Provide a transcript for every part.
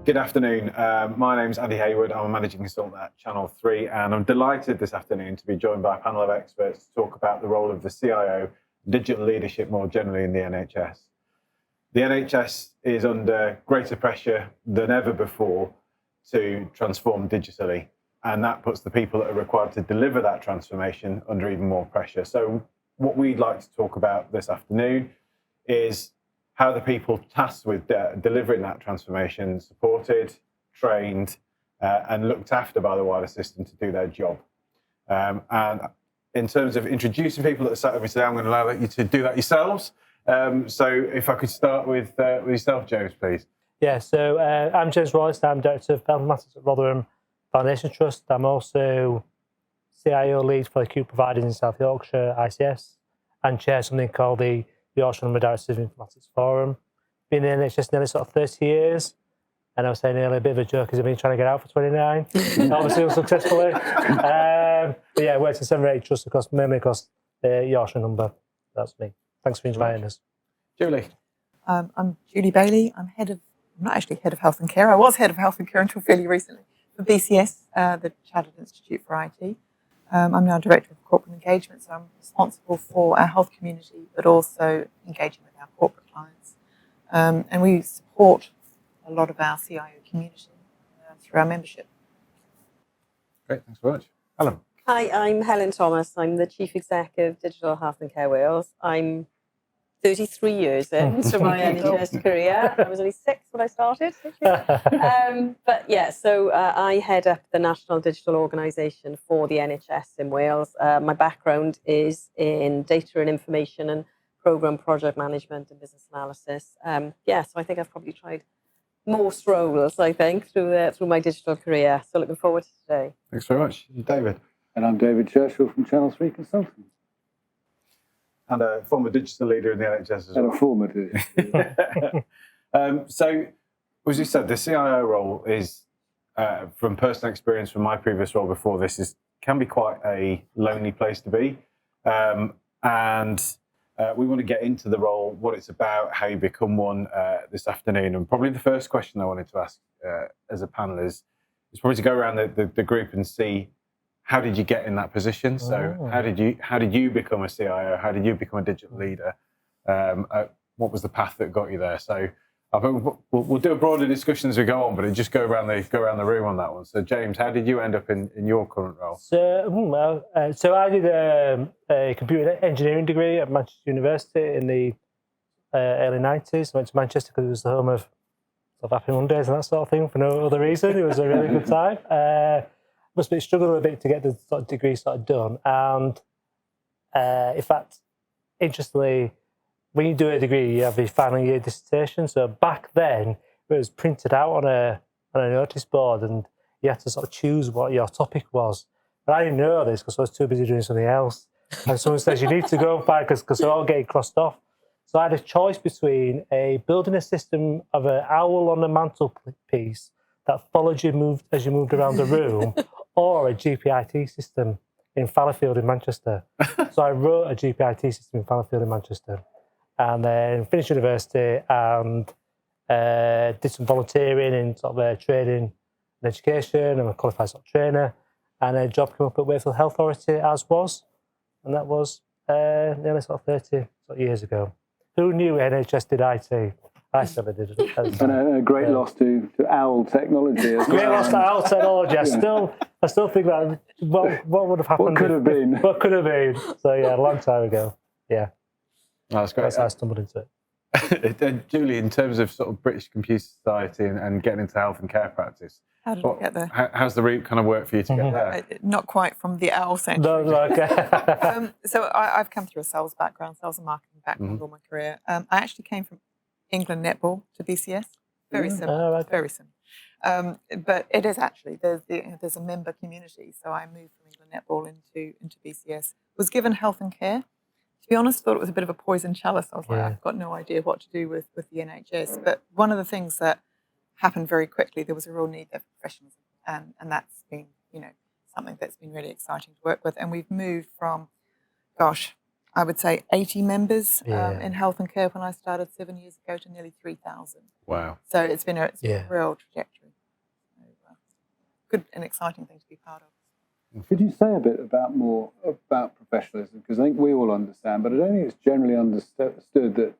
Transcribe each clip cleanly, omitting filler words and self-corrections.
Good afternoon. My name's Andy Hayward. I'm a managing consultant at Channel 3, and I'm delighted this afternoon to be joined by a panel of experts to talk about the role of the CIO, digital leadership more generally in the NHS. The NHS is under greater pressure than ever before to transform digitally, and that puts the people that are required to deliver that transformation under even more pressure. So what we'd like to talk about this afternoon is how the people tasked with delivering that transformation supported, trained, and looked after by the wider system to do their job. And in terms of introducing people that are sat with me today, I'm going to allow you to do that yourselves. So if I could start with yourself, James, please. Yeah, so I'm James Royce. I'm Director of Mathematics at Rotherham Foundation Trust. I'm also CIO lead for acute providers in South Yorkshire, ICS, and chair something called the Yorkshire Directors of Informatics Forum. Been in the NHS nearly sort of 30 years, and I was saying earlier, a bit of a joke is I've been trying to get out for 29, obviously unsuccessfully. But yeah, worked in 7 or 8 trusts mainly across the Yorkshire number. That's me. Thanks for inviting us. Julie. I'm Julie Bailey. I'm not actually head of health and care. I was head of health and care until fairly recently for BCS, the Chartered Institute for IT. I'm now Director of Corporate Engagement, so I'm responsible for our health community, but also engaging with our corporate clients. And we support a lot of our CIO community through our membership. Great, thanks very much. Helen. Hi, I'm Helen Thomas. I'm the Chief Executive of Digital Health and Care Wales. I'm 33 years into my NHS career. I was only 6 when I started. But yeah, so I head up the National Digital Organisation for the NHS in Wales. My background is in data and information and programme project management and business analysis. So I think I've probably tried most roles, through my digital career. So looking forward to today. Thanks very much. David. And I'm David Churchill from Channel 3 Consulting. And a former digital leader in the NHS as well. And a former digital. So, as you said, the CIO role is, from personal experience from my previous role before this, can be quite a lonely place to be. And we want to get into the role, what it's about, how you become one this afternoon. And probably the first question I wanted to ask as a panel is probably to go around the group and see, how did you get in that position? So how did you become a CIO? How did you become a digital leader? What was the path that got you there? So I think we'll do a broader discussion as we go on, but just go around the room on that one. So James, how did you end up in your current role? So I did a computer engineering degree at Manchester University in the early 90s. I went to Manchester because it was the home of Happy Mondays and that sort of thing for no other reason. It was a really good time. Must be struggled a bit to get the sort of degree done. And in fact, interestingly, when you do a degree, you have a final year dissertation. So back then, it was printed out on a notice board, and you had to sort of choose what your topic was. But I didn't know this because I was too busy doing something else. And someone says you need to go back because they're all getting crossed off. So I had a choice between building a system of an owl on the mantelpiece that followed you as you moved around the room, or a GPIT system in Fallowfield in Manchester. So I wrote a GPIT system in Fallowfield in Manchester, and then finished university and did some volunteering in sort of training and education. I'm a qualified sort of trainer, and a job came up at Wakefield Health Authority and that was nearly sort of 30 years ago. Who knew NHS did IT? I certainly did. And a great loss to OWL technology as well. Great loss to OWL technology. I still think that what would have happened? What could have been? What could have been? So yeah, a long time ago. Yeah. Oh, that's great. That's how I stumbled into it. Julie, in terms of sort of British Computer Society and getting into health and care practice, How did I get there? How's the route kind of work for you to get there? Not quite from the OWL centre. No, okay. So I've come through a sales and marketing background all my career. I actually came from England netball to BCS. Very similar. Very similar. But it is actually there's a member community. So I moved from England netball into BCS. Was given health and care. To be honest, thought it was a bit of a poison chalice. I was like, I've got no idea what to do with the NHS. But one of the things that happened very quickly, there was a real need there for professionalism, and that's been something that's been really exciting to work with. And we've moved from, I would say, 80 members Yeah. in health and care when I started 7 years ago to nearly 3,000. Wow. So it's been a Yeah. real trajectory. So, good and exciting thing to be part of. Could you say a bit more about professionalism? Because I think we all understand, but I don't think it's generally understood that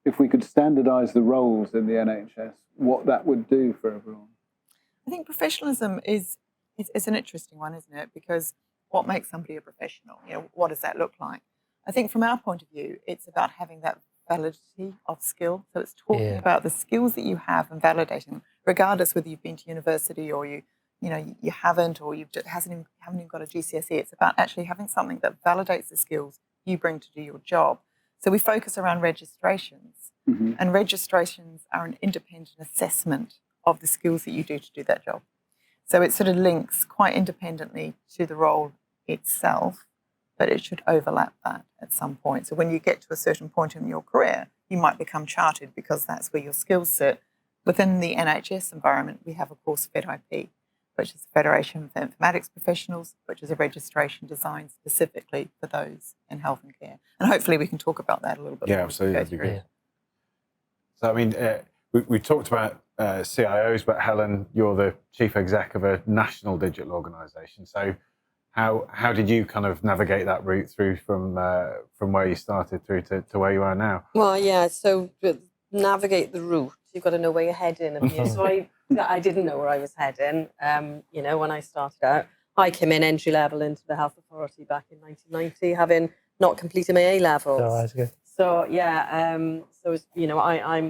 if we could standardise the roles in the NHS, what that would do for everyone. I think professionalism is an interesting one, isn't it? Because what makes somebody a professional? What does that look like? I think from our point of view, it's about having that validity of skill. So it's talking about the skills that you have and validating them, regardless whether you've been to university or you haven't, or you haven't even got a GCSE. It's about actually having something that validates the skills you bring to do your job. So we focus around registrations, and registrations are an independent assessment of the skills that you do to do that job. So it sort of links quite independently to the role itself, but it should overlap that at some point. So when you get to a certain point in your career, you might become chartered because that's where your skills sit. Within the NHS environment, we have, of course, FedIP, which is the Federation for Informatics Professionals, which is a registration designed specifically for those in health and care. And hopefully we can talk about that a little bit more. Yeah, absolutely. That'd be great. So, I mean, we talked about CIOs, but Helen, you're the chief exec of a national digital organisation. So how did you kind of navigate that route through from where you started through to where you are now? Well, yeah, so navigate the route. You've got to know where you're heading. So I didn't know where I was heading. When I started out, I came in entry level into the Health Authority back in 1990, having not completed my A levels. Oh, that's good. So yeah, I'm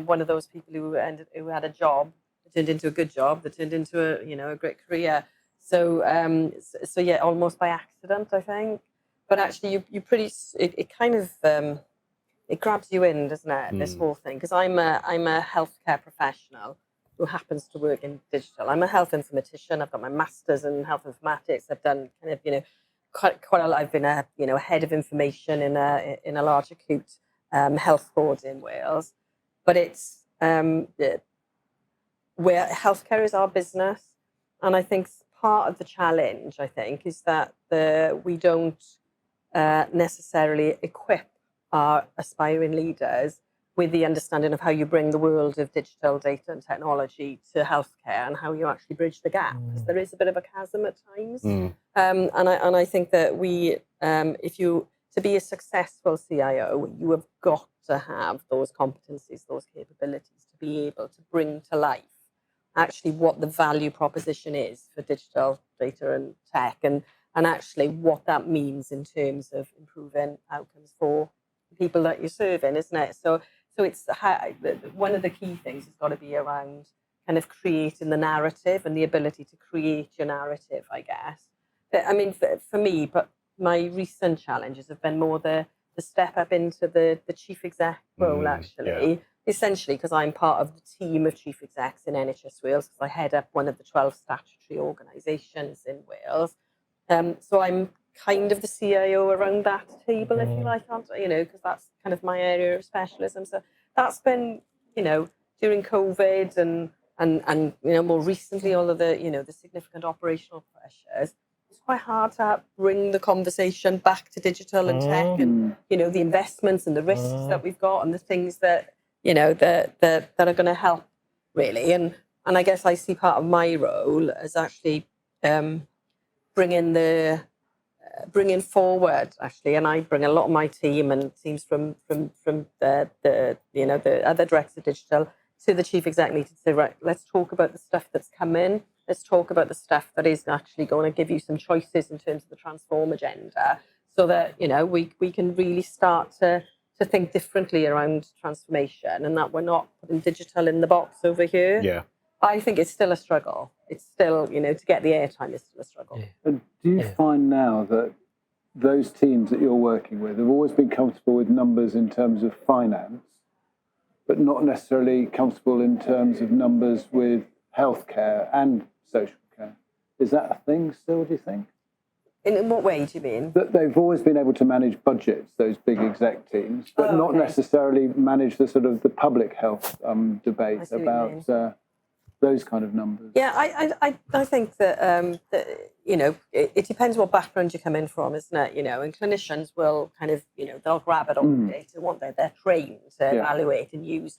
one of those people who had a job that turned into a good job, that turned into a great career. So yeah, almost by accident, I think. But actually, it kind of it grabs you in, doesn't it? This whole thing, because I'm a healthcare professional who happens to work in digital. I'm a health informatician. I've got my master's in health informatics. I've done kind of quite a lot. I've been a head of information in a large acute health board in Wales. But it's where healthcare is our business, and I think part of the challenge, I think, is that we don't necessarily equip our aspiring leaders with the understanding of how you bring the world of digital data and technology to healthcare and how you actually bridge the gap, because there is a bit of a chasm at times. And I think that to be a successful CIO, you have got to have those competencies, those capabilities to be able to bring to life actually what the value proposition is for digital data and tech, and actually what that means in terms of improving outcomes for the people that you're serving, isn't it? So it's one of the key things has got to be around kind of creating the narrative and the ability to create your narrative, I guess. But, I mean, for me, but my recent challenges have been more the step up into the chief exec role, actually, essentially because I'm part of the team of chief execs in NHS Wales, because I head up one of the 12 statutory organisations in Wales. So I'm kind of the CIO around that table, if you like, because that's kind of my area of specialism. So that's been, during COVID and more recently, all of the, the significant operational pressures, it's quite hard to bring the conversation back to digital and tech and, the investments and the risks that we've got and the things that, that are going to help, really. And I guess I see part of my role as actually bringing forward, actually, and I bring a lot of my team and teams from the other directors of digital to the chief exec meeting to say, right, let's talk about the stuff that's coming. Let's talk about the stuff that is actually going to give you some choices in terms of the transform agenda, so that we can really start to think differently around transformation, and that we're not putting digital in the box over here. Yeah. I think it's still a struggle. It's still, to get the airtime is still a struggle. Yeah. And do you find now that those teams that you're working with have always been comfortable with numbers in terms of finance, but not necessarily comfortable in terms of numbers with healthcare and social care? Is that a thing still, do you think? In what way do you mean? That they've always been able to manage budgets, those big exec teams, but not necessarily manage the sort of the public health debate about those kind of numbers? Yeah, I think that, it depends what background you come in from, isn't it? And clinicians will kind of, they'll grab it all the data, won't they? They're trained to evaluate and use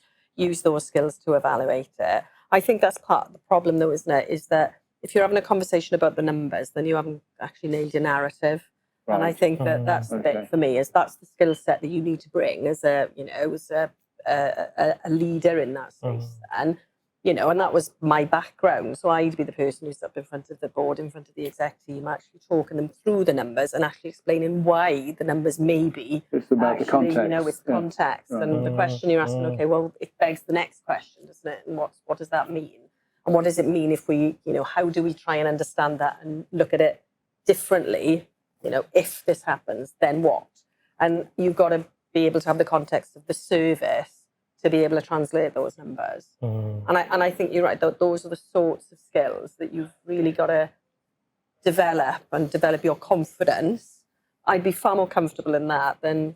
those skills to evaluate it. I think that's part of the problem, though, isn't it? Is that if you're having a conversation about the numbers, then you haven't actually nailed your narrative. Right. And I think that that's the bit for me, is that's the skill set that you need to bring as a leader in that space. And that was my background. So I'd be the person who's up in front of the board, in front of the exec team, actually talking them through the numbers and actually explaining why the numbers may be. It's about the context. It's context. Right. And the question you're asking, okay, well, it begs the next question, doesn't it? And what does that mean? And what does it mean if we, how do we try and understand that and look at it differently? If this happens, then what? And you've got to be able to have the context of the service to be able to translate those numbers. And I think you're right, those are the sorts of skills that you've really got to develop your confidence. I'd be far more comfortable in that than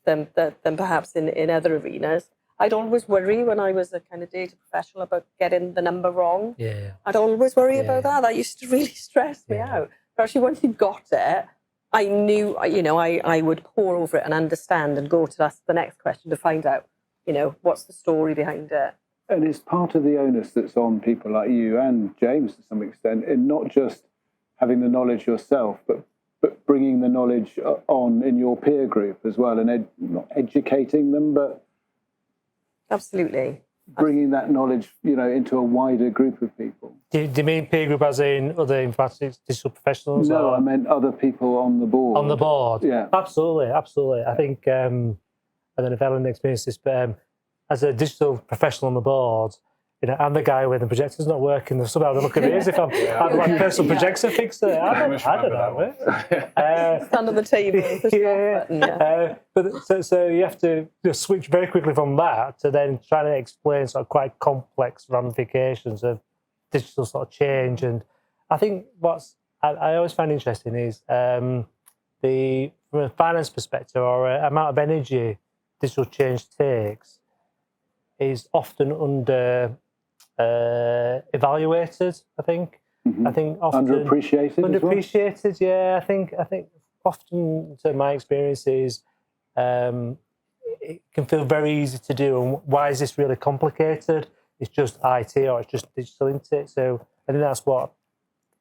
perhaps in other arenas. I'd always worry when I was a kind of data professional about getting the number wrong. Yeah. I'd always worry about that. That used to really stress me out. But actually, once you got it, I knew, I would pore over it and understand and go to the next question to find out, what's the story behind it. And it's part of the onus that's on people like you and James to some extent, in not just having the knowledge yourself, but bringing the knowledge on in your peer group as well, and not educating them, but absolutely bringing that knowledge, into a wider group of people. Do you mean peer group as in other informatics digital professionals? No, I meant other people on the board. On the board? Yeah. Absolutely. I think, I don't know if Ellen experienced this, but as a digital professional on the board, I'm the guy where the projector's not working. There's something I look at it as if I'm like a personal projector fixer. I don't know. Stand on the table. But so you have to switch very quickly from that to then trying to explain sort of quite complex ramifications of digital sort of change. And I think I always find interesting is from a finance perspective, or amount of energy digital change takes is often evaluated. I think often underappreciated. Yeah, I think often, to my experiences, it can feel very easy to do. And why is this really complicated? It's just IT or it's just digital, isn't it? So I think that's what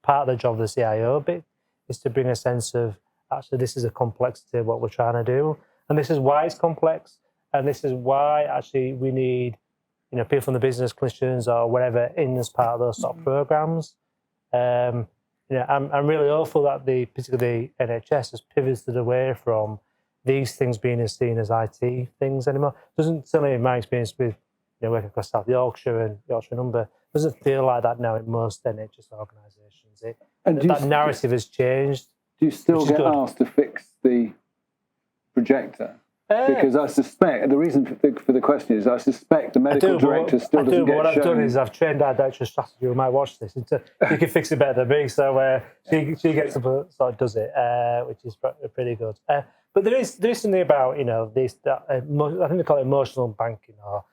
part of the job of the CIO bit is, to bring a sense of actually this is a complexity of what we're trying to do, and this is why it's complex, and this is why actually we need people from the business, clinicians or whatever in as part of those sort of programs. I'm really hopeful that particularly the NHS has pivoted away from these things being seen as IT things anymore. Doesn't, certainly in my experience with working across South Yorkshire and Yorkshire Number, doesn't feel like that now in most NHS organisations. That narrative has changed. Do you still get asked to fix the projector? Because I suspect, the reason for the question is, I suspect the medical director still doesn't get shown. What I've done is I've trained our director of strategy who might watch this. She can fix it better than me, so she gets up and sort of does it, which is pretty good. But there is something about this. I think they call it emotional banking, or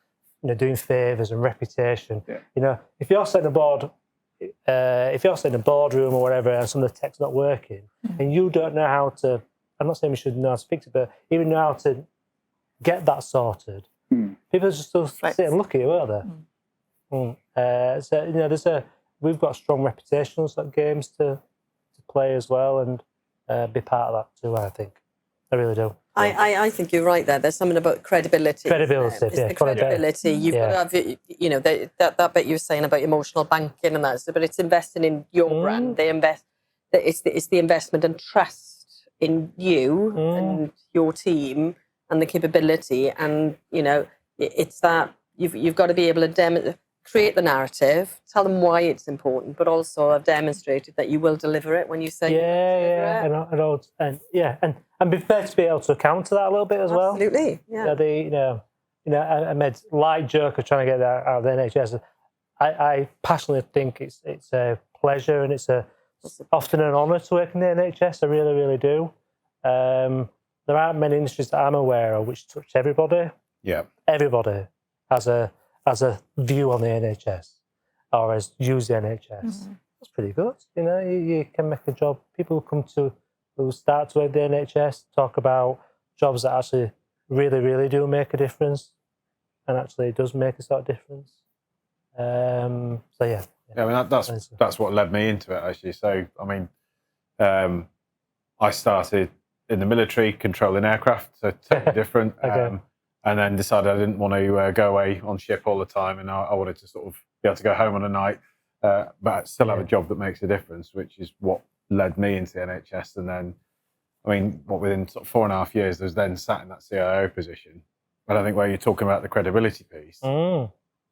doing favours and reputation. Yeah. If you're sitting in a boardroom or whatever, and some of the tech's not working, and you don't know how to. I'm not saying we should know how to fix it, but even know how to get that sorted. People just still sit and look at you, aren't they? So we've got a strong reputational sort of games to play as well, and be part of that too. I think I really do. I think you're right there. There's something about credibility. Credibility. The credibility. You've got to have, that bit you were saying about emotional banking and that, but it's investing in your brand. It's the investment and trust in you and your team and the capability, and it's that you've got to be able to create the narrative, tell them why it's important, but also have demonstrated that you will deliver it when you say and be fair to be able to account to that a little bit as well. Absolutely, yeah. I made a light joke of trying to get that out of the NHS. I passionately think it's a pleasure and it's often an honour to work in the NHS. I really, really do. There aren't many industries that I'm aware of which touch everybody. Yeah, everybody has a view on the NHS, or has used the NHS. That's pretty good. You know, you can make a job. People who start to work the NHS talk about jobs that actually really, really do make a difference, and actually it does make a sort of difference. So yeah. Yeah, I mean that's what led me into it actually. So I mean, I started in the military controlling aircraft, so totally different. Okay. And then decided I didn't want to go away on ship all the time, and I wanted to sort of be able to go home on a night, but still have a job that makes a difference, which is what led me into the NHS. And then, I mean, within sort of 4.5 years, I was then sat in that CIO position. But I think where you're talking about the credibility piece,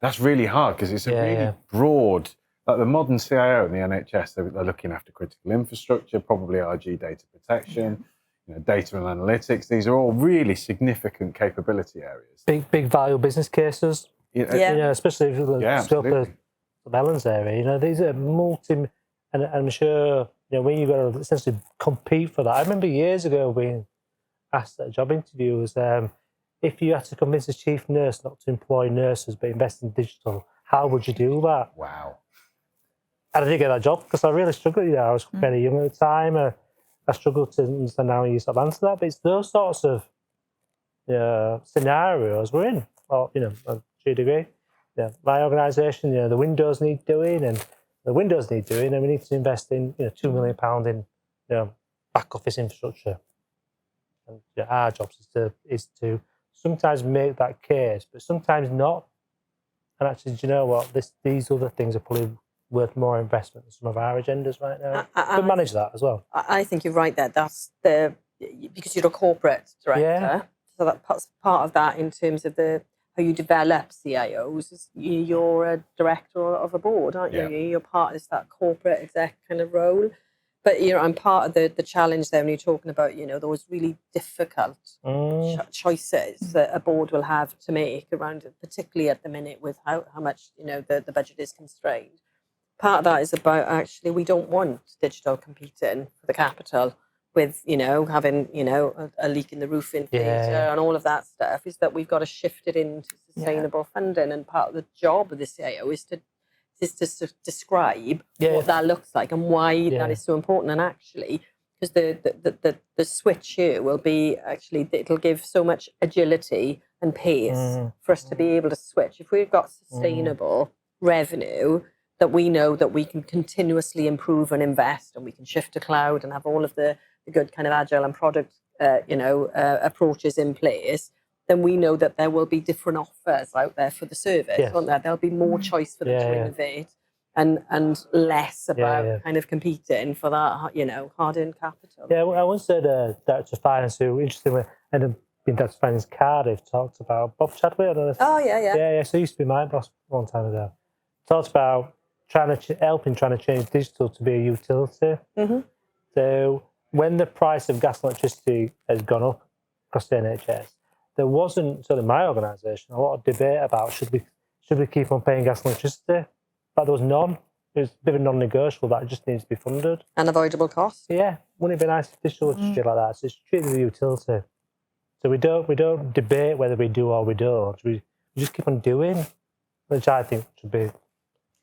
that's really hard because it's a really broad. Like the modern CIO in the NHS, they're looking after critical infrastructure, probably RG data protection. You know, data and analytics, these are all really significant capability areas. Big value business cases. You know, especially if you look at the scope of Ellen's area. You know, these are and I'm sure, you know, when you've got to essentially compete for that. I remember years ago being asked at a job interview was, if you had to convince a chief nurse not to employ nurses but invest in digital, how would you do that? Wow. And I didn't get that job because I really struggled. You know, I was very young at the time. I struggled to understand how you sort of answer that, but it's those sorts of scenarios we're in. Well, you know, to a degree. Yeah, my organisation, you know, the windows need doing, and we need to invest in, you know, £2 million in, you know, back office infrastructure. And our job is to sometimes make that case, but sometimes not. And actually, do you know what? These other things are probably worth more investment than some of our agendas right now. But manage that as well. I think you're right there. That's because you're a corporate director, so that's part of that in terms of how you develop CIOs. Is you're a director of a board, aren't you? You're part of that corporate exec kind of role. But you know, I'm part of the challenge there when you're talking about, you know, those really difficult choices that a board will have to make around it, particularly at the minute with how much, you know, the budget is constrained. Part of that is about actually we don't want digital competing for the capital with, you know, having, you know, a leak in the roof in theatre and all of that stuff. Is that we've got to shift it into sustainable funding, and part of the job of the CIO is to describe what that looks like and why that is so important. And actually, because the switch here will be actually, it'll give so much agility and pace for us to be able to switch. If we've got sustainable revenue that we know that we can continuously improve and invest, and we can shift to cloud and have all of the good kind of agile and product approaches in place, then we know that there will be different offers out there for the service, won't there? There'll be more choice for them to innovate and less about kind of competing for that, you know, hard-earned capital. Yeah, I once said Director of Finance, who interestingly ended up being Director of Finance Cardiff, talked about Bob Chadwick. I don't know if, yeah. So he used to be my boss a long time ago. Talked about trying to change digital to be a utility. So when the price of gas and electricity has gone up across the NHS, there wasn't, certainly my organisation, a lot of debate about should we keep on paying gas and electricity. But there was none. It was a bit of a non-negotiable that it just needs to be funded. Unavoidable costs. Yeah, wouldn't it be nice if digital was treated like that? So it's treated as a utility. So we don't debate whether we do or we don't. We just keep on doing, which I think should be,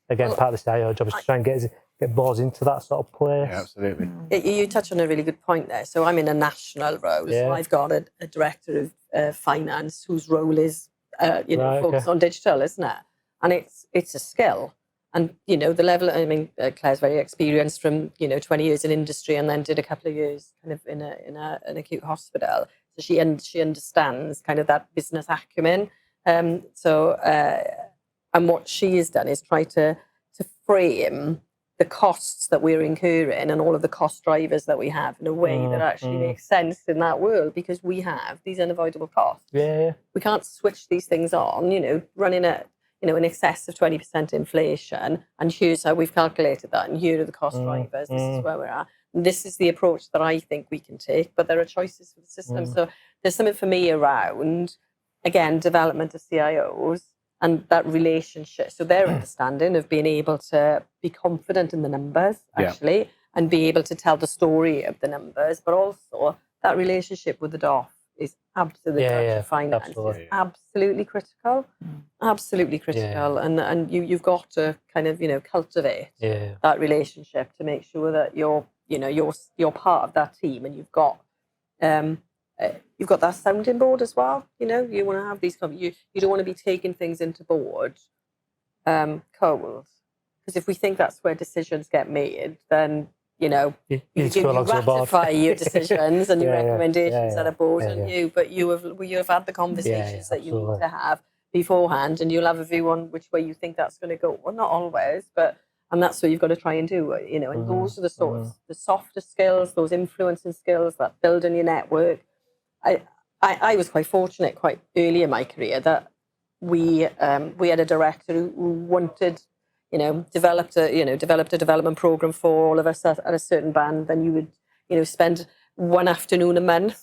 again, part of the CIO job is to try and get boards into that sort of place. Yeah, absolutely. You touch on a really good point there. So I'm in a national role. So I've got a director of finance whose role is, focused on digital, isn't it? And it's a skill. And, you know, the level, I mean, Claire's very experienced from, 20 years in industry and then did a couple of years kind of in an acute hospital. So she understands kind of that business acumen. And what she has done is try to frame the costs that we're incurring and all of the cost drivers that we have in a way that actually makes sense in that world, because we have these unavoidable costs. Yeah. We can't switch these things on, running at, in excess of 20% inflation, and here's how we've calculated that, and here are the cost drivers, this is where we're at. And this is the approach that I think we can take, but there are choices for the system. So there's something for me around, again, development of CIOs and that relationship. So their understanding of being able to be confident in the numbers, actually, and be able to tell the story of the numbers, but also that relationship with the DOF, is absolutely finance absolutely. is absolutely critical, absolutely critical, and you've got to kind of cultivate that relationship to make sure that you're part of that team, and you've got that sounding board as well. You want to have these you don't want to be taking things into board cold, because if we think that's where decisions get made, then you ratify your decisions and your recommendations at a board, and but you have had the conversations that you need to have beforehand, and you'll have a view on which way you think that's going to go. Well, not always, and that's what you've got to try and do. And those are the sort of the softer skills, those influencing skills, that building your network. I was quite fortunate quite early in my career that we had a director who wanted, developed a development program for all of us at a certain band. Then you would, spend one afternoon a month,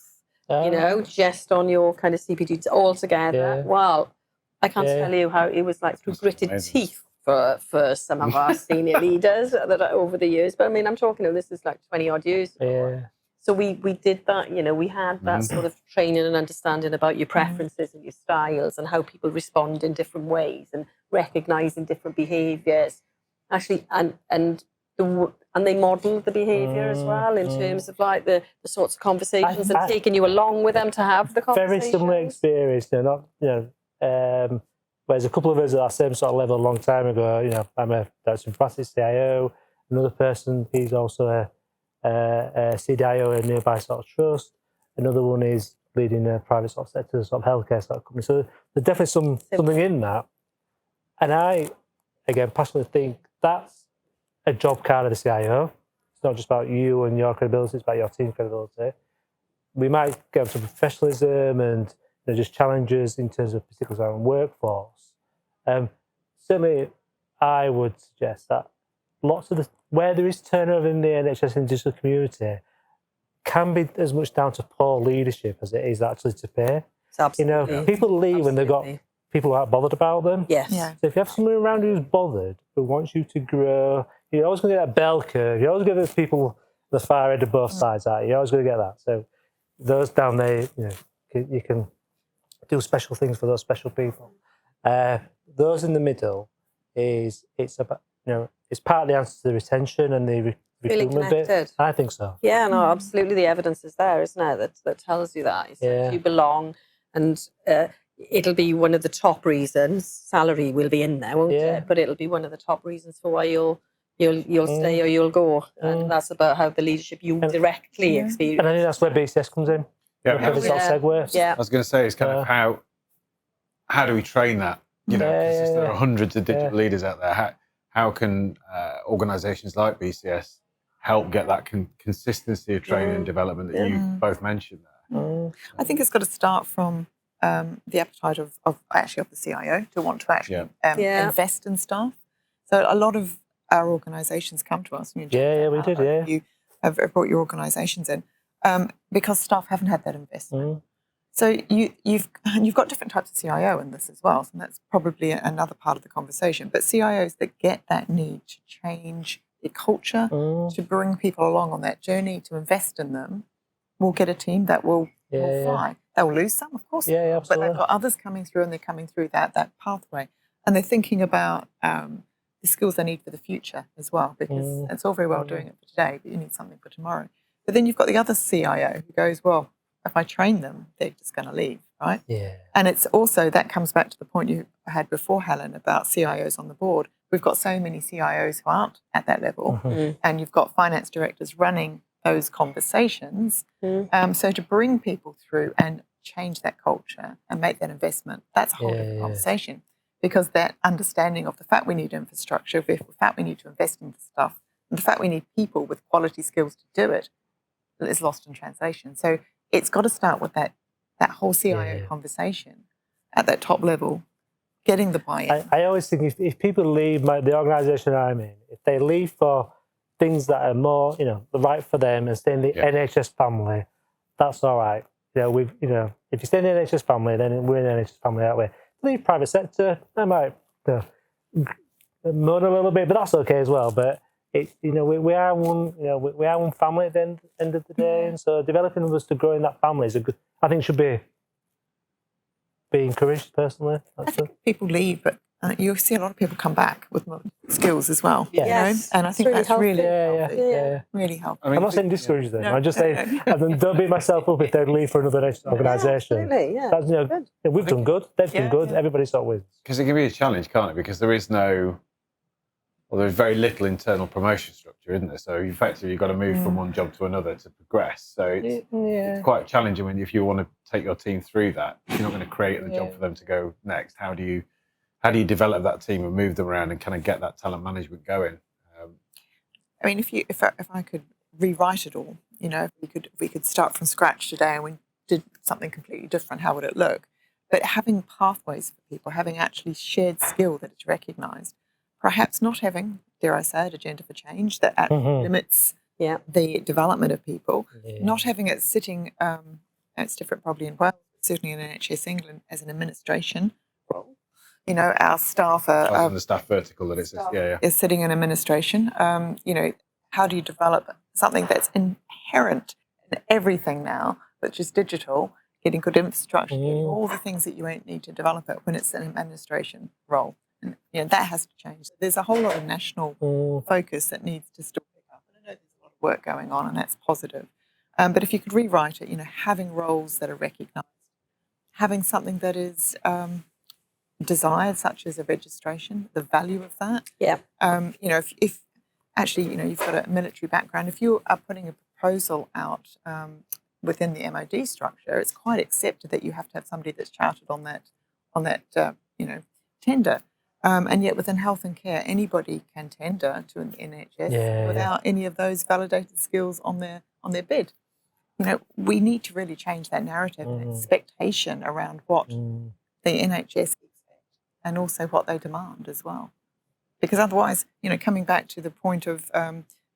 just on your kind of CPD all together. Yeah. Wow, I can't tell you how it was like through gritted teeth for some of our senior leaders that over the years. But I mean, I'm talking, this is like 20 odd years ago. Yeah. So we did that, we had that sort of training and understanding about your preferences and your styles and how people respond in different ways and recognising different behaviours. Actually, and they modelled the behaviour as well in terms of like the sorts of conversations and taking you along with them to have the conversations. Very similar experience, whereas a couple of us at that same sort of level a long time ago, I'm a practice CIO, another person, he's also a CDIO in a nearby sort of trust. Another one is leading a private sort of sector, sort of healthcare sort of company. So there's definitely something in that. And I, again, passionately think that's a job card of the CIO. It's not just about you and your credibility, it's about your team credibility. We might get some professionalism and just challenges in terms of particularly our own workforce. Certainly, I would suggest that lots of where there is turnover in the NHS and digital community can be as much down to poor leadership as it is actually to pay. Absolutely. People leave when they've got people who aren't bothered about them. Yes. Yeah. So if you have someone around who's bothered, who wants you to grow, you're always going to get that bell curve. You're always going to get people the far end of both sides out. You're always going to get that. So those down there, you can do special things for those special people. Those in the middle it's about it's part of the answer to the retention and the recruitment bit. I think so. Yeah, no, absolutely. The evidence is there, isn't it? That tells you that. You belong, and it'll be one of the top reasons. Salary will be in there, won't it? But it'll be one of the top reasons for why you'll stay or you'll go. And that's about how the leadership you directly experience. And I think that's where BCS comes in. Segue. Yeah. I was going to say, it's kind of how do we train that? Because there are hundreds of digital leaders out there. How can organisations like BCS help get that consistency of training and development that you both mentioned there? I think it's got to start from the appetite of the CIO to want to actually invest in staff. So a lot of our organisations come to us. And you have brought your organisations in because staff haven't had that investment. So you've got different types of CIO in this as well, and that's probably another part of the conversation. But CIOs that get that need to change their culture, to bring people along on that journey, to invest in them, will get a team that will fly. They'll lose some, of course, but they've got others coming through, and they're coming through that pathway, and they're thinking about the skills they need for the future as well, because it's all very well doing it for today, but you need something for tomorrow. But then you've got the other CIO who goes, well, if I train them, they're just going to leave, right? Yeah. And it's also, that comes back to the point you had before, Helen, about CIOs on the board. We've got so many CIOs who aren't at that level, and you've got finance directors running those conversations. So to bring people through and change that culture and make that investment, that's a whole different conversation, because that understanding of the fact we need infrastructure, the fact we need to invest in stuff, and the fact we need people with quality skills to do it is lost in translation. So it's got to start with that whole CIO conversation at that top level, getting the buy-in. I always think if people leave the organisation I'm in, if they leave for things that are more, right for them and stay in the NHS family, that's all right. If you stay in the NHS family, then we're in the NHS family that way. Leave private sector, I might moan a little bit, but that's okay as well. But we are one, we are one family at the end of the day, and so developing us to grow in that family is I think should be encouraged personally. I think people leave, but you'll see a lot of people come back with more skills as well. Yes, and I think that's really healthy. Yeah. Really helpful. I'm not saying discourage them. No, I'm just saying don't beat myself up if they leave for another organisation. Absolutely, yeah. That's, we've done good. They've done good. Everybody sort of wins. Because it can be a challenge, can't it? Because there's very little internal promotion structure, isn't there? So effectively, you've got to move from one job to another to progress. So it's quite challenging if you want to take your team through that. If you're not going to create the job for them to go next, how do you develop that team and move them around and kind of get that talent management going? I mean, if I could rewrite it all, if we could start from scratch today and we did something completely different, how would it look? But having pathways for people, having actually shared skill that is recognised, perhaps not having, dare I say it, agenda for change that actually limits the development of people, not having it sitting, it's different probably in Wales, certainly in NHS England, as an administration role. Our staff are... the staff vertical that it's... is sitting in administration. How do you develop something that's inherent in everything now, that's just digital, getting good infrastructure, getting all the things that you won't need to develop it when it's an administration role? And that has to change. There's a whole lot of national focus that needs to still pick up. And I know there's a lot of work going on, and that's positive. But if you could rewrite it, having roles that are recognised, having something that is... desired, such as a registration, the value of that. Yeah. If actually, you've got a military background, if you are putting a proposal out within the MOD structure, it's quite accepted that you have to have somebody that's chartered on that tender. And yet within health and care, anybody can tender to an NHS without any of those validated skills on their bid. We need to really change that narrative and expectation around what the NHS and also what they demand as well. Because otherwise, coming back to the point of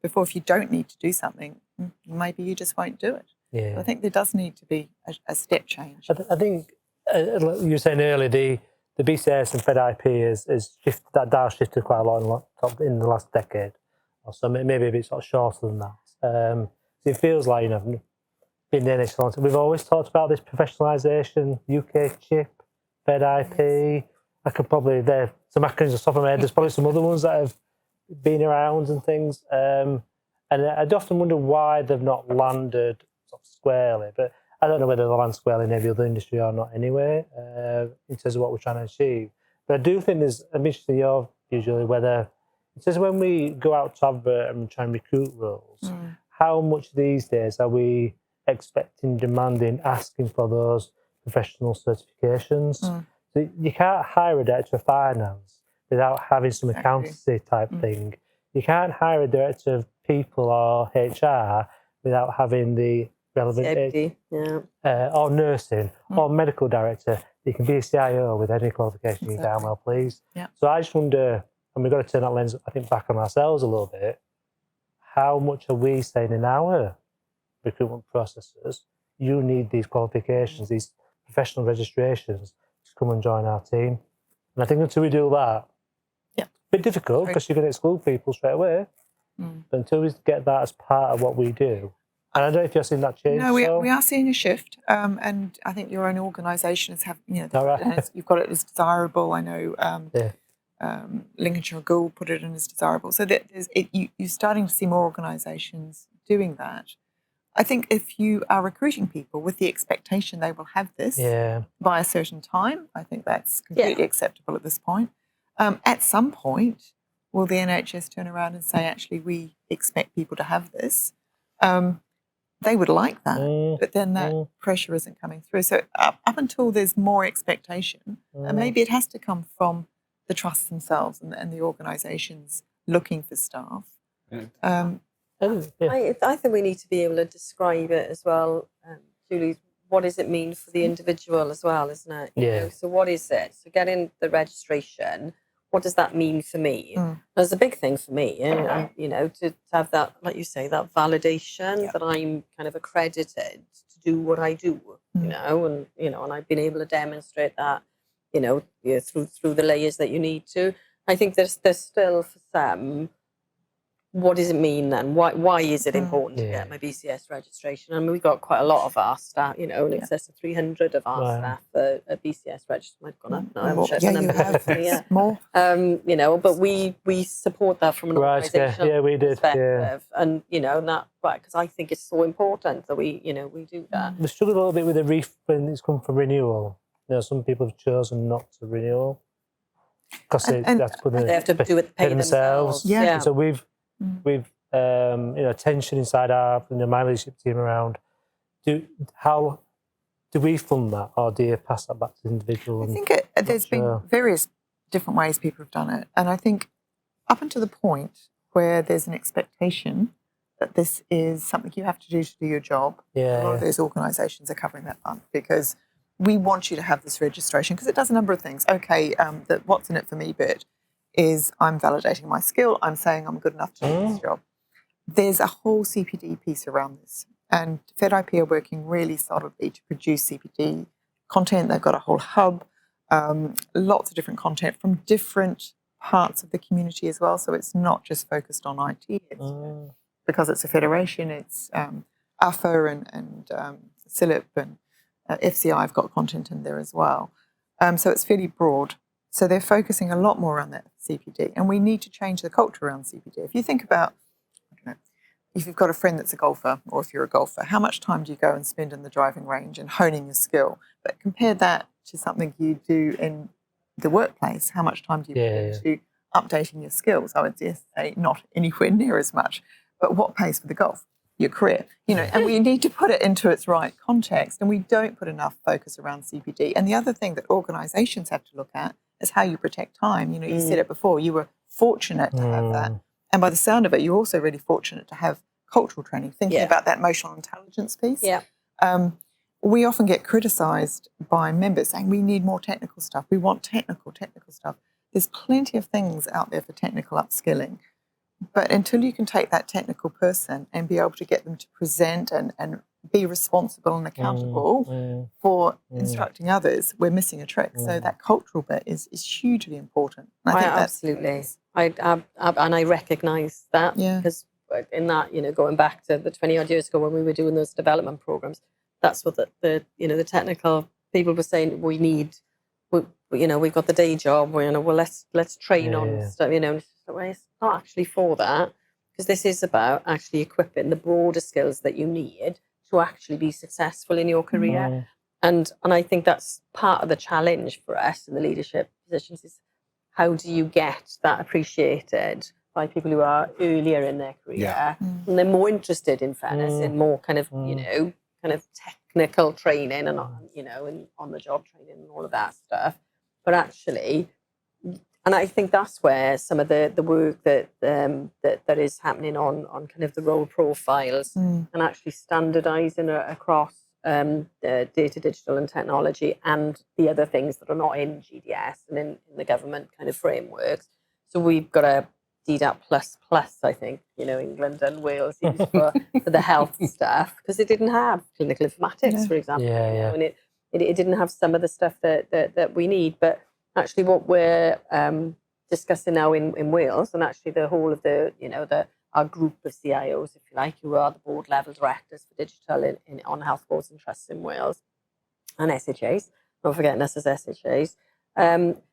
before, if you don't need to do something, maybe you just won't do it. Yeah. So I think there does need to be a step change. I think, like you were saying earlier, the BCS and Fed IP has shifted, that dial shifted quite a lot in the last decade or so, maybe a bit sort of shorter than that. It feels like, been in the NHS long time. We've always talked about this professionalisation, UK chip, Fed IP. I could probably, there's some acronyms off the top of my head, there's probably some other ones that have been around and things. And I'd often wonder why they've not landed sort of squarely, but I don't know whether they'll land squarely in every other industry or not anyway, in terms of what we're trying to achieve. But I do think I'm interested in your view, Julie, whether, it says when we go out to advert and try and recruit roles, how much these days are we expecting, demanding, asking for those professional certifications? So you can't hire a director of finance without having some accountancy type thing. You can't hire a director of people or HR without having the relevant or nursing or medical director. You can be a CIO with any qualification you damn well please. Yeah. So I just wonder, and we've got to turn that lens, I think, back on ourselves a little bit. How much are we saying in our recruitment processes, you need these qualifications, these professional registrations to come and join our team? And I think until we do that, a bit difficult because you're going to exclude people straight away. But until we get that as part of what we do, and I don't know if you're seeing that change. No, we are seeing a shift, and I think your own organisation has you've got it as desirable. I know Lincolnshire Gould put it in as desirable, so that you're starting to see more organisations doing that. I think if you are recruiting people with the expectation they will have this by a certain time, I think that's completely acceptable at this point. At some point, will the NHS turn around and say, actually, we expect people to have this? They would like that, but then that pressure isn't coming through. So up until there's more expectation, and maybe it has to come from the trusts themselves and the organisations looking for staff. I think we need to be able to describe it as well, Julie. What does it mean for the individual as well, isn't it? You know, so what is it? So getting the registration, what does that mean for me? There's a big thing for me, and to have that, like you say, that validation that I'm kind of accredited to do what I do, and I've been able to demonstrate that, through the layers that you need to. I think there's still for some what does it mean then? Why is it important to get my BCS registration? I mean, we've got quite a lot of our staff, in excess of 300 of our staff are BCS registered. Might have gone up now. I'm sure the number hopefully, more. But we support that from an organisational perspective, and that because I think it's so important that we do that. We struggle a little bit with the when it's come from renewal. Some people have chosen not to renew because they have to do it pay themselves. Yeah. So we've tension inside my leadership team around how do we fund that, or do you pass that back to the individual? I think there's been various different ways people have done it, and I think up until the point where there's an expectation that this is something you have to do your job. A lot of those organisations are covering that fund because we want you to have this registration because it does a number of things. Okay, the what's in it for me bit is I'm validating my skill. I'm saying I'm good enough to do this job. There's a whole CPD piece around this. And FedIP are working really solidly to produce CPD content. They've got a whole hub, lots of different content from different parts of the community as well. So it's not just focused on IT. It's, because it's a federation, it's AFA and CILIP and FCI have got content in there as well. So it's fairly broad. So they're focusing a lot more on that CPD, and we need to change the culture around CPD. If you think about, if you've got a friend that's a golfer, or if you're a golfer, how much time do you go and spend in the driving range and honing your skill? But compare that to something you do in the workplace. How much time do you put into updating your skills? I would just say not anywhere near as much. But what pays for the golf? Your career, and we need to put it into its right context, and we don't put enough focus around CPD. And the other thing that organisations have to look at is how you protect time. You said it before, you were fortunate to have that. And by the sound of it, you're also really fortunate to have cultural training, thinking about that emotional intelligence piece. Yeah. We often get criticised by members saying we need more technical stuff. We want technical stuff. There's plenty of things out there for technical upskilling. But until you can take that technical person and be able to get them to present and be responsible and accountable for instructing others, we're missing a trick. So that cultural bit is hugely important. And I think absolutely. I recognise that because in that, going back to the 20 odd years ago when we were doing those development programs, that's what the technical people were saying. We've got the day job. Let's train on stuff. It's not actually for that, because this is about actually equipping the broader skills that you need to actually be successful in your career. And I think that's part of the challenge for us in the leadership positions is how do you get that appreciated by people who are earlier in their career and they're more interested in fairness in more kind of technical training and and on the job training and all of that stuff. But actually, and I think that's where some of the work that is happening on kind of the role profiles and actually standardising across data, digital and technology and the other things that are not in GDS and in the government kind of frameworks. So we've got a DDAP++, I think, England and Wales used for the health stuff, because it didn't have clinical informatics, for example. And it didn't have some of the stuff that we need. But actually what we're discussing now in Wales, and actually the whole of our group of CIOs, if you like, who are the board level directors for digital on health boards and trusts in Wales, and SHAs, not forgetting us as SHAs,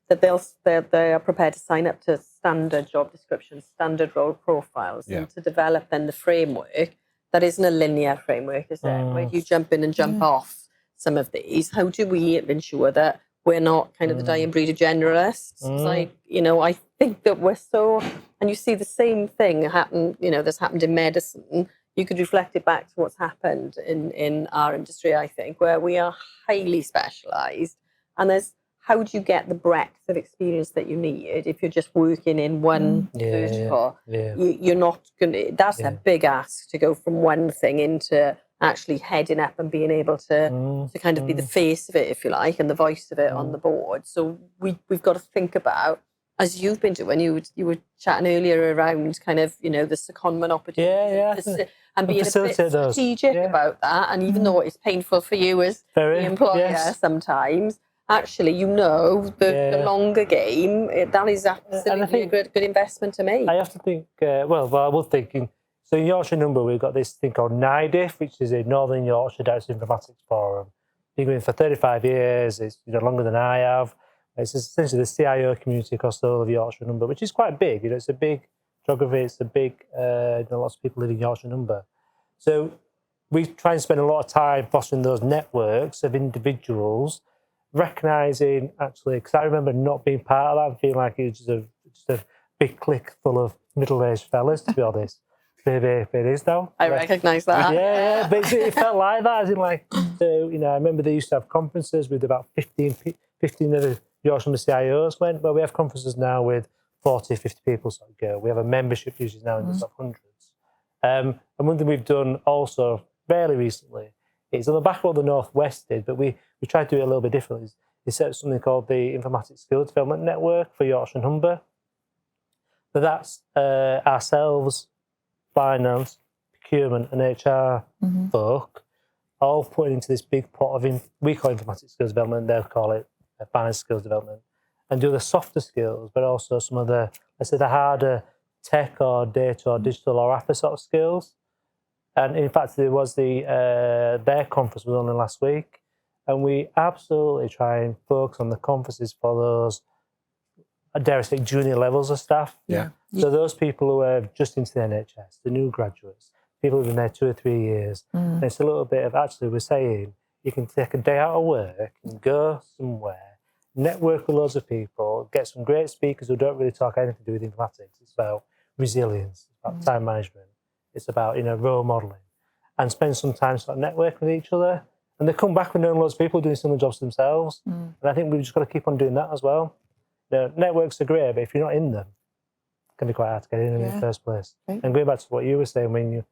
that they are prepared to sign up to standard job descriptions, standard role profiles, and to develop then the framework that isn't a linear framework, is it? Where you jump in and jump off some of these. How do we ensure that we're not kind of the dying breed of generalists? I think that we're so, and you see the same thing happen, that's happened in medicine. You could reflect it back to what's happened in our industry, I think, where we are highly specialised. And how do you get the breadth of experience that you need if you're just working in one vertical? You're not going to, that's a big ask to go from one thing into actually heading up and being able to kind of be the face of it, if you like, and the voice of it on the board. So we've got to think about, as you've been doing, you were chatting earlier around kind of, the secondment opportunities and being a bit strategic about that. And even though it's painful for you as the employer sometimes, actually, the longer game, that is absolutely a good investment to make. I often think, I was thinking, so in Yorkshire Number, we've got this thing called NIDIF, which is a Northern Yorkshire Data Informatics Forum. Been going for 35 years, it's longer than I have. It's essentially the CIO community across the whole of Yorkshire Number, which is quite big. It's a big geography, it's a big, lots of people live in Yorkshire Number. So we try and spend a lot of time fostering those networks of individuals, recognising, actually, because I remember not being part of that and feeling like it was just a big clique full of middle-aged fellas, to be honest. Maybe it is now. I recognise that. Yeah, but it felt like that. As in, like, so, I remember they used to have conferences with about 15 of the Yorkshire CIOs went. Well, we have conferences now with 40, 50 people sort of go. We have a membership usually now in the sort of hundreds. And one thing we've done also fairly recently is on the back of what the Northwest did, but we tried to do it a little bit differently. We set up something called the Informatics Skills Development Network for Yorkshire and Humber. But that's ourselves, finance, procurement and HR folk all put into this big pot of, we call it informatics skills development, they'll call it finance skills development, and do the softer skills, but also some of the, let's say, the harder tech or data or digital or APA sort of skills. And in fact, there was their conference was only last week, and we absolutely try and focus on the conferences for those, dare I say, junior levels of staff. Yeah. So those people who are just into the NHS, the new graduates, people who've been there 2 or 3 years, and it's a little bit of, actually, we're saying you can take a day out of work and go somewhere, network with loads of people, get some great speakers who don't really talk anything to do with informatics. It's about resilience, it's about time management, it's about, role modelling, and spend some time sort of networking with each other. And they come back with knowing loads of people doing similar jobs themselves. And I think we've just got to keep on doing that as well. Networks are great, but if you're not in them, it can be quite hard to get in the first place. Right. And going back to what you were saying, when you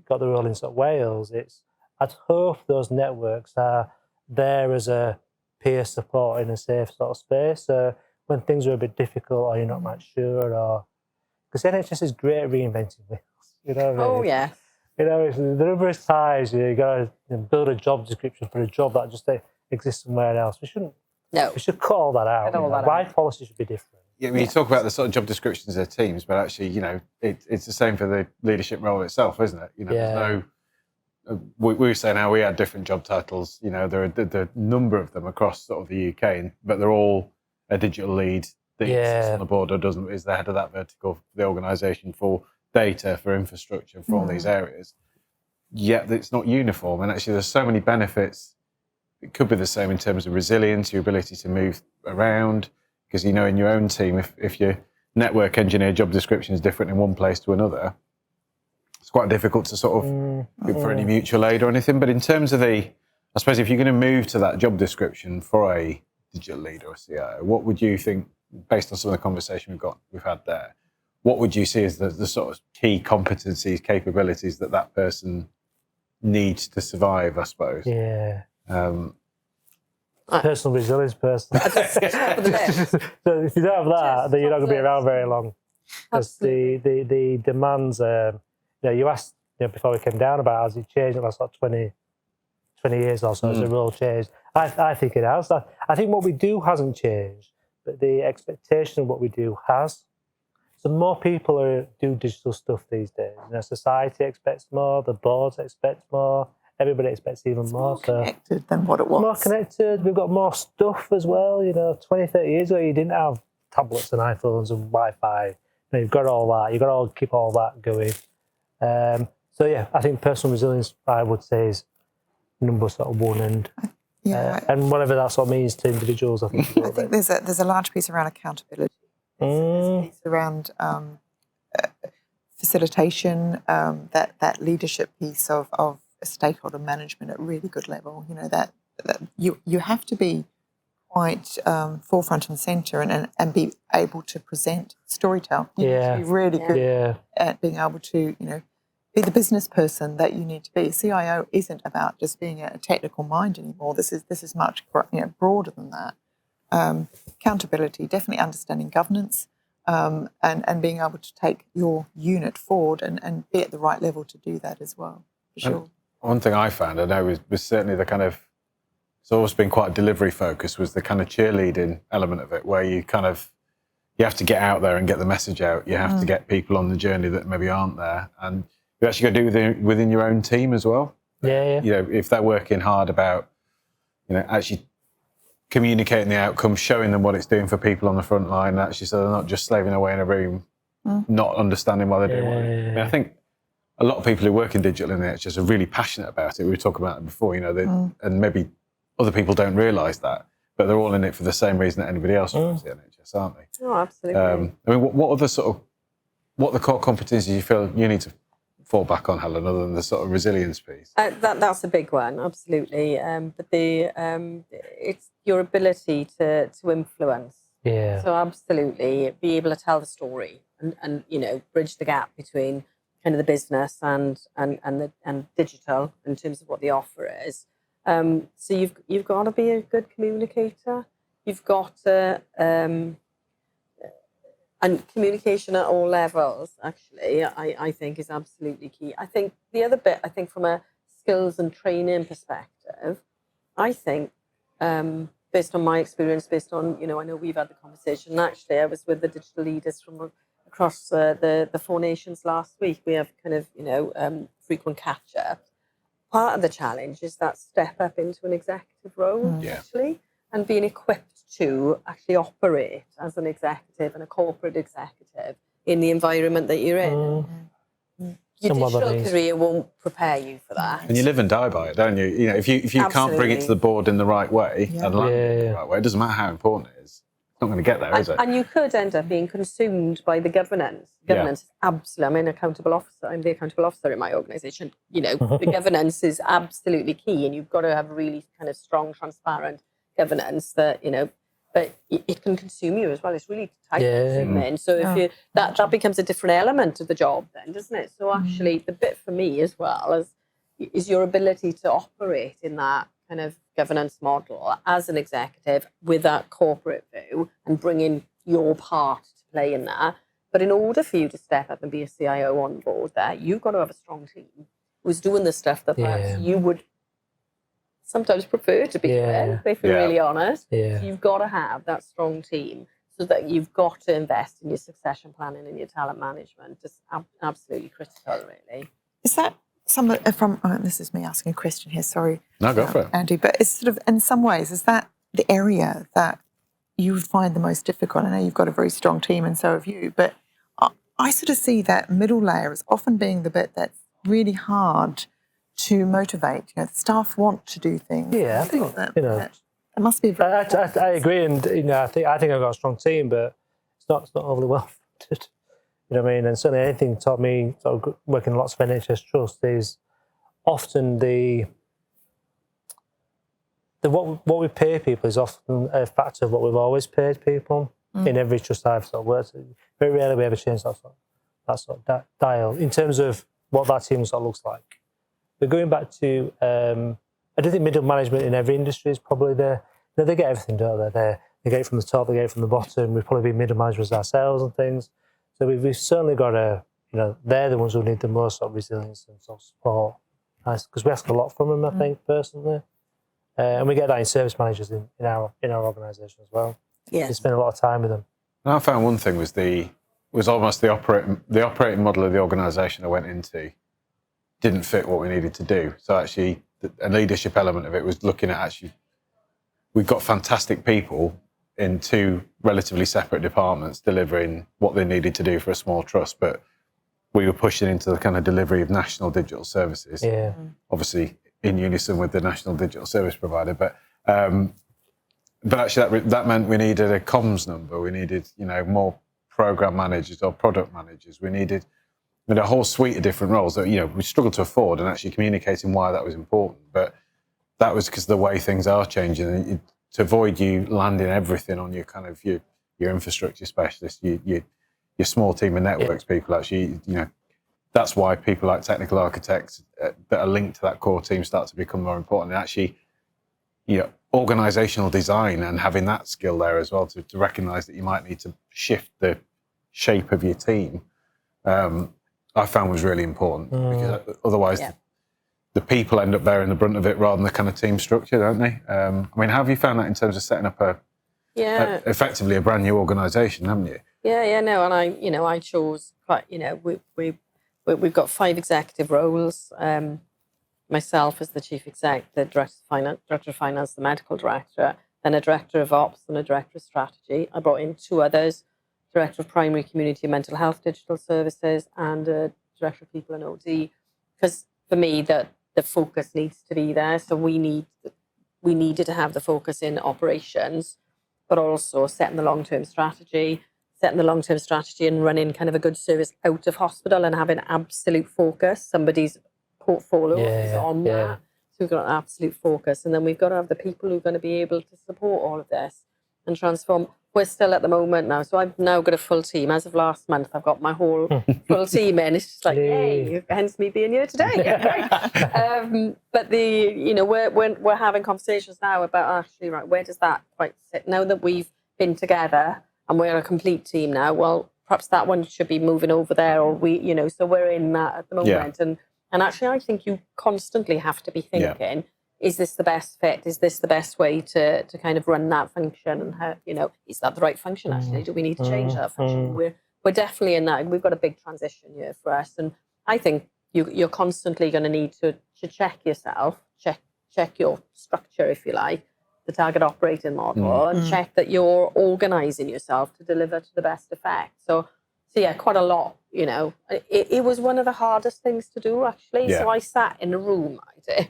got the role in sort of Wales, I'd hope those networks are there as a peer support in a safe sort of space. So when things are a bit difficult or you're not much sure, or because the NHS is great at reinventing wheels. Oh, yeah. It's the numerous times you got to build a job description for a job that just exists somewhere else. We shouldn't. No. We should call that out. Why policy should be different. Yeah, you talk about the sort of job descriptions of teams, but actually, it's the same for the leadership role itself, isn't it? There's no. We were saying how we had different job titles. There are the number of them across sort of the UK, but they're all a digital lead that sits on the board or is the head of that vertical for the organisation for data, for infrastructure, for all these areas. Yet it's not uniform, and actually, there's so many benefits. It could be the same in terms of resilience, your ability to move around. Because, in your own team, if your network engineer job description is different in one place to another, it's quite difficult to sort of look for any mutual aid or anything. But in terms of I suppose if you're going to move to that job description for a digital lead or a CIO, what would you think, based on some of the conversation we've had there, what would you see as the sort of key competencies, capabilities that person needs to survive, I suppose? Yeah. Personal resilience person. So if you don't have that, then you're not going to be around very long. Because the demands, you asked before we came down about has it changed in the last 20 years or so, has the role changed? I think it has. I think what we do hasn't changed, but the expectation of what we do has. So more people do digital stuff these days. Society expects more, the boards expect more. Everybody expects even more. Connected than what it was. More connected. We've got more stuff as well. 20, 30 years ago, you didn't have tablets and iPhones and Wi-Fi. You've got all that. You've got to keep all that going. I think personal resilience, I would say, is number sort of one. And whatever that sort of means to individuals, I think. I think there's a large piece around accountability. There's a piece around facilitation, that leadership piece of stakeholder management at really good level. That you have to be quite forefront and centre and be able to present, storytell. You need to be really good at being able to be the business person that you need to be. A CIO isn't about just being a technical mind anymore. This is much broader than that. Accountability, definitely understanding governance, and being able to take your unit forward and be at the right level to do that as well, for sure. One thing I found, I know, was certainly the kind of it's always been quite delivery focused, was the kind of cheerleading element of it, where you have to get out there and get the message out. You have to get people on the journey that maybe aren't there, and you actually got to do within your own team as well. Yeah. You know, if they're working hard about, you know, actually communicating the outcome, showing them what it's doing for people on the front line, actually, so they're not just slaving away in a room, not understanding why they're doing what they're doing. I mean, I think a lot of people who work in digital in the NHS are really passionate about it. We were talking about it before, you know, and maybe other people don't realise that, but they're all in it for the same reason that anybody else works at the NHS, aren't they? Oh, absolutely. I mean, what are the core competencies you feel you need to fall back on, Helen, other than the sort of resilience piece? That's a big one, absolutely. But it's your ability to influence. Yeah. So absolutely, be able to tell the story and you know, bridge the gap between kind of the business and digital in terms of what the offer is. So you've got to be a good communicator. You've got to and communication at all levels, actually, I think is absolutely key. I think the other bit, I think from a skills and training perspective, I think based on my experience, based on, you know, I know we've had the conversation. Actually, I was with the digital leaders from across the 4 nations last week. We have kind of, you know, frequent catch-ups. Part of the challenge is that step up into an executive role, actually, and being equipped to actually operate as an executive and a corporate executive in the environment that you're in. Your digital career won't prepare you for that. And you live and die by it, don't you? You know, if you can't bring it to the board in the right way and land it in the right way, it doesn't matter how important it is. It's not going to get there, is it? And you could end up being consumed by the governance. Governance is absolutely, I'm the accountable officer in my organisation. You know, the governance is absolutely key, and you've got to have really kind of strong, transparent governance that, you know, but it can consume you as well. It's really time consuming. So if you that becomes a different element of the job then, doesn't it? So actually the bit for me as well is your ability to operate in that kind of governance model as an executive with that corporate view and bringing your part to play in that. But in order for you to step up and be a CIO on board there, you've got to have a strong team who's doing the stuff that perhaps you would sometimes prefer to be in, if we're really honest. So you've got to have that strong team so that you've got to invest in your succession planning and your talent management. It's absolutely critical, really. Is that this is me asking a question here, sorry. No, go for it. Andy, but it's sort of, in some ways, is that the area that you would find the most difficult? I know you've got a very strong team and so have you, but I sort of see that middle layer as often being the bit that's really hard to motivate. You know, staff want to do things. Yeah, I think that, you know, it must be. I agree, and you know, I think I've got a strong team, but it's not overly well funded. You know what I mean? And certainly, anything taught me sort of working in lots of NHS trusts is often the what we pay people is often a factor of what we've always paid people in every trust I've sort of worked in. Very rarely we ever change that sort of dial in terms of what that team sort of looks like. But going back to, I do think middle management in every industry is probably there. You know, they get everything, don't they? They get it from the top, they get it from the bottom. We've probably been middle managers ourselves and things. So we've certainly got to, you know, they're the ones who need the most sort of resilience and sort of support. Because we ask a lot from them, I think, personally. And we get that in service managers in our organisation as well. Yes. We spend a lot of time with them. And I found one thing was almost the operating model of the organisation I went into didn't fit what we needed to do. So actually, a leadership element of it was looking at we've got fantastic people in 2 relatively separate departments delivering what they needed to do for a small trust, but we were pushing into the kind of delivery of national digital services. Yeah. Obviously in unison with the national digital service provider, but actually that meant we needed a comms number. We needed, you know, more program managers or product managers. We needed a whole suite of different roles that, you know, we struggled to afford, and actually communicating why that was important. But that was because of the way things are changing, and to avoid you landing everything on your kind of your infrastructure specialist, your small team of networks people. Actually, you know, that's why people like technical architects that are linked to that core team start to become more important. And actually, you know, organisational design and having that skill there as well to recognise that you might need to shift the shape of your team. I found was really important because otherwise the people end up bearing the brunt of it rather than the kind of team structure, don't they? I mean, how have you found that in terms of setting up effectively a brand new organisation, haven't you? No, and I chose quite, we've got 5 executive roles. Myself as the chief exec, the director of finance, the medical director, then a director of ops and a director of strategy. I brought in 2 others, director of primary community and mental health digital services and a director of people and OD, because for me the focus needs to be there. So we needed to have the focus in operations, but also setting the long-term strategy and running kind of a good service out of hospital and having absolute focus. Somebody's portfolio is on that. So we've got an absolute focus. And then we've got to have the people who are going to be able to support all of this and transform. We're still at the moment now. So I've now got a full team. As of last month, I've got my whole full team in. It's just like, yay, hence me being here today. But we're having conversations now about actually, right, where does that quite sit? Now that we've been together and we're a complete team now, well, perhaps that one should be moving over there, or so we're in that at the moment. And actually, I think you constantly have to be thinking, is this the best fit? Is this the best way to kind of run that function? And how, is that the right function actually? Do we need to change that function? We're definitely in that. We've got a big transition here for us. And I think you're constantly going to need to check yourself, check your structure, if you like, the target operating model, and check that you're organising yourself to deliver to the best effect. So yeah, quite a lot, It was one of the hardest things to do, actually. Yeah. So I sat in a room, I did,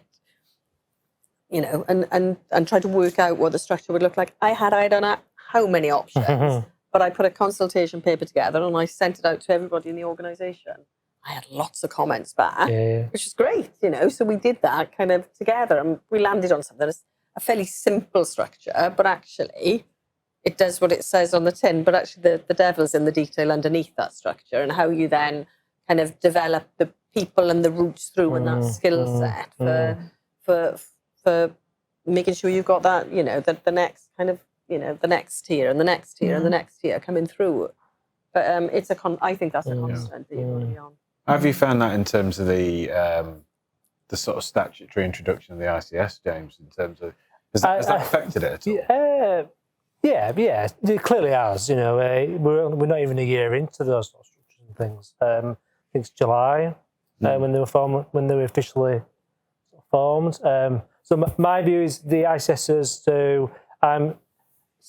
and tried to work out what the structure would look like. I don't know how many options, but I put a consultation paper together and I sent it out to everybody in the organisation. I had lots of comments back, which was great, So we did that kind of together and we landed on something that's a fairly simple structure, but actually it does what it says on the tin, but actually the devil's in the detail underneath that structure and how you then kind of develop the people and the routes through and that skill set for making sure you've got that, the next kind of, the next tier and the next tier and the next tier coming through. But I think that's a constant that you're really on. Have you found that in terms of the sort of statutory introduction of the ICS, James, in terms of, has that affected it at all? Yeah, it clearly has. We're not even a year into those sort of structures and things. I think it's July when they were officially formed. So my view is the ICSs. So I'm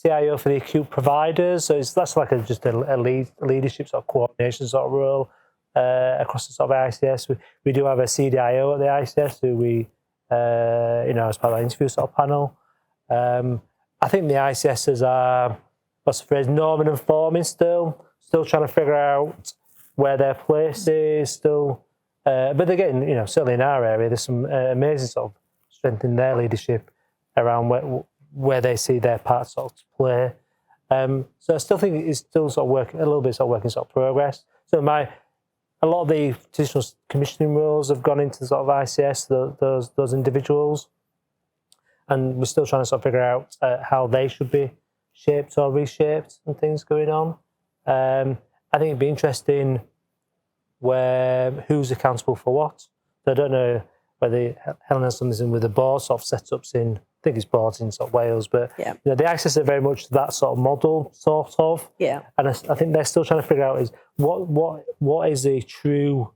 CIO for the acute providers. So that's like just a leadership sort of coordination sort of role across the sort of ICS. We do have a CDIO at the ICS who we as part of the interview sort of panel. I think the ICSs are, what's the phrase, norming and forming still trying to figure out where their place is still. But again, certainly in our area, there's some amazing sort of strength in their leadership around where they see their part sort of to play. So I still think it's still sort of working, a little bit sort of working sort of progress. So a lot of the traditional commissioning roles have gone into sort of ICS, those individuals. And we're still trying to sort of figure out how they should be shaped or reshaped and things going on. I think it'd be interesting who's accountable for what. So I don't know whether Helen has something with the board sort of setups in, I think it's boards in sort of Wales, but the ICS are very much that sort of model, sort of. Yeah. And I think they're still trying to figure out is what is the true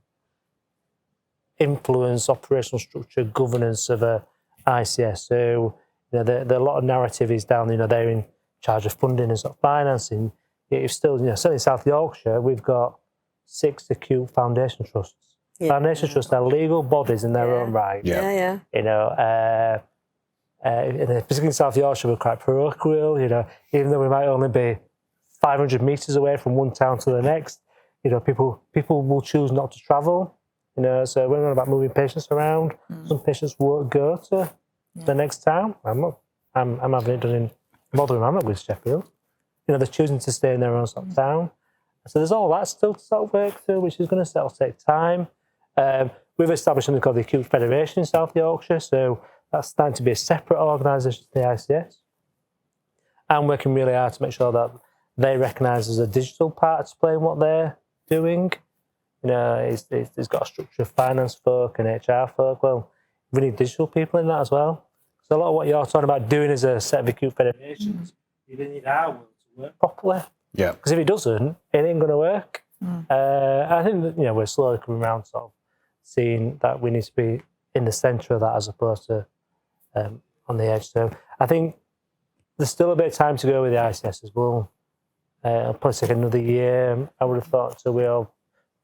influence, operational structure, governance of a ICS. So the lot of narrative is down. They're in charge of funding and sort of financing. It's still, certainly in South Yorkshire, we've got 6 acute foundation trusts. Yeah. Foundation trusts are legal bodies in their own right. Yeah. Particularly in South Yorkshire, we're quite parochial. Even though we might only be 500 metres away from one town to the next, people will choose not to travel. So when we're about moving patients around, some patients won't go to the next town. I'm having it done in Rotherham. I'm not going to Sheffield. They're choosing to stay in their own sort of town. So there's all that still to sort of work through, which is going to sort of take time. We've established something called the Acute Federation in South Yorkshire. So that's starting to be a separate organisation to the ICS. And working really hard to make sure that they recognise there's a digital part to play in what they're doing. It's got a structure of finance folk and HR folk. Well, we need digital people in that as well. So a lot of what you're talking about doing as a set of acute federations, you need our world to work properly. Yeah. Because if it doesn't, it ain't going to work. I think that, we're slowly coming around sort of seeing that we need to be in the centre of that as opposed to on the edge. So I think there's still a bit of time to go with the ICS as well. It'll probably take another year, I would have thought, so we all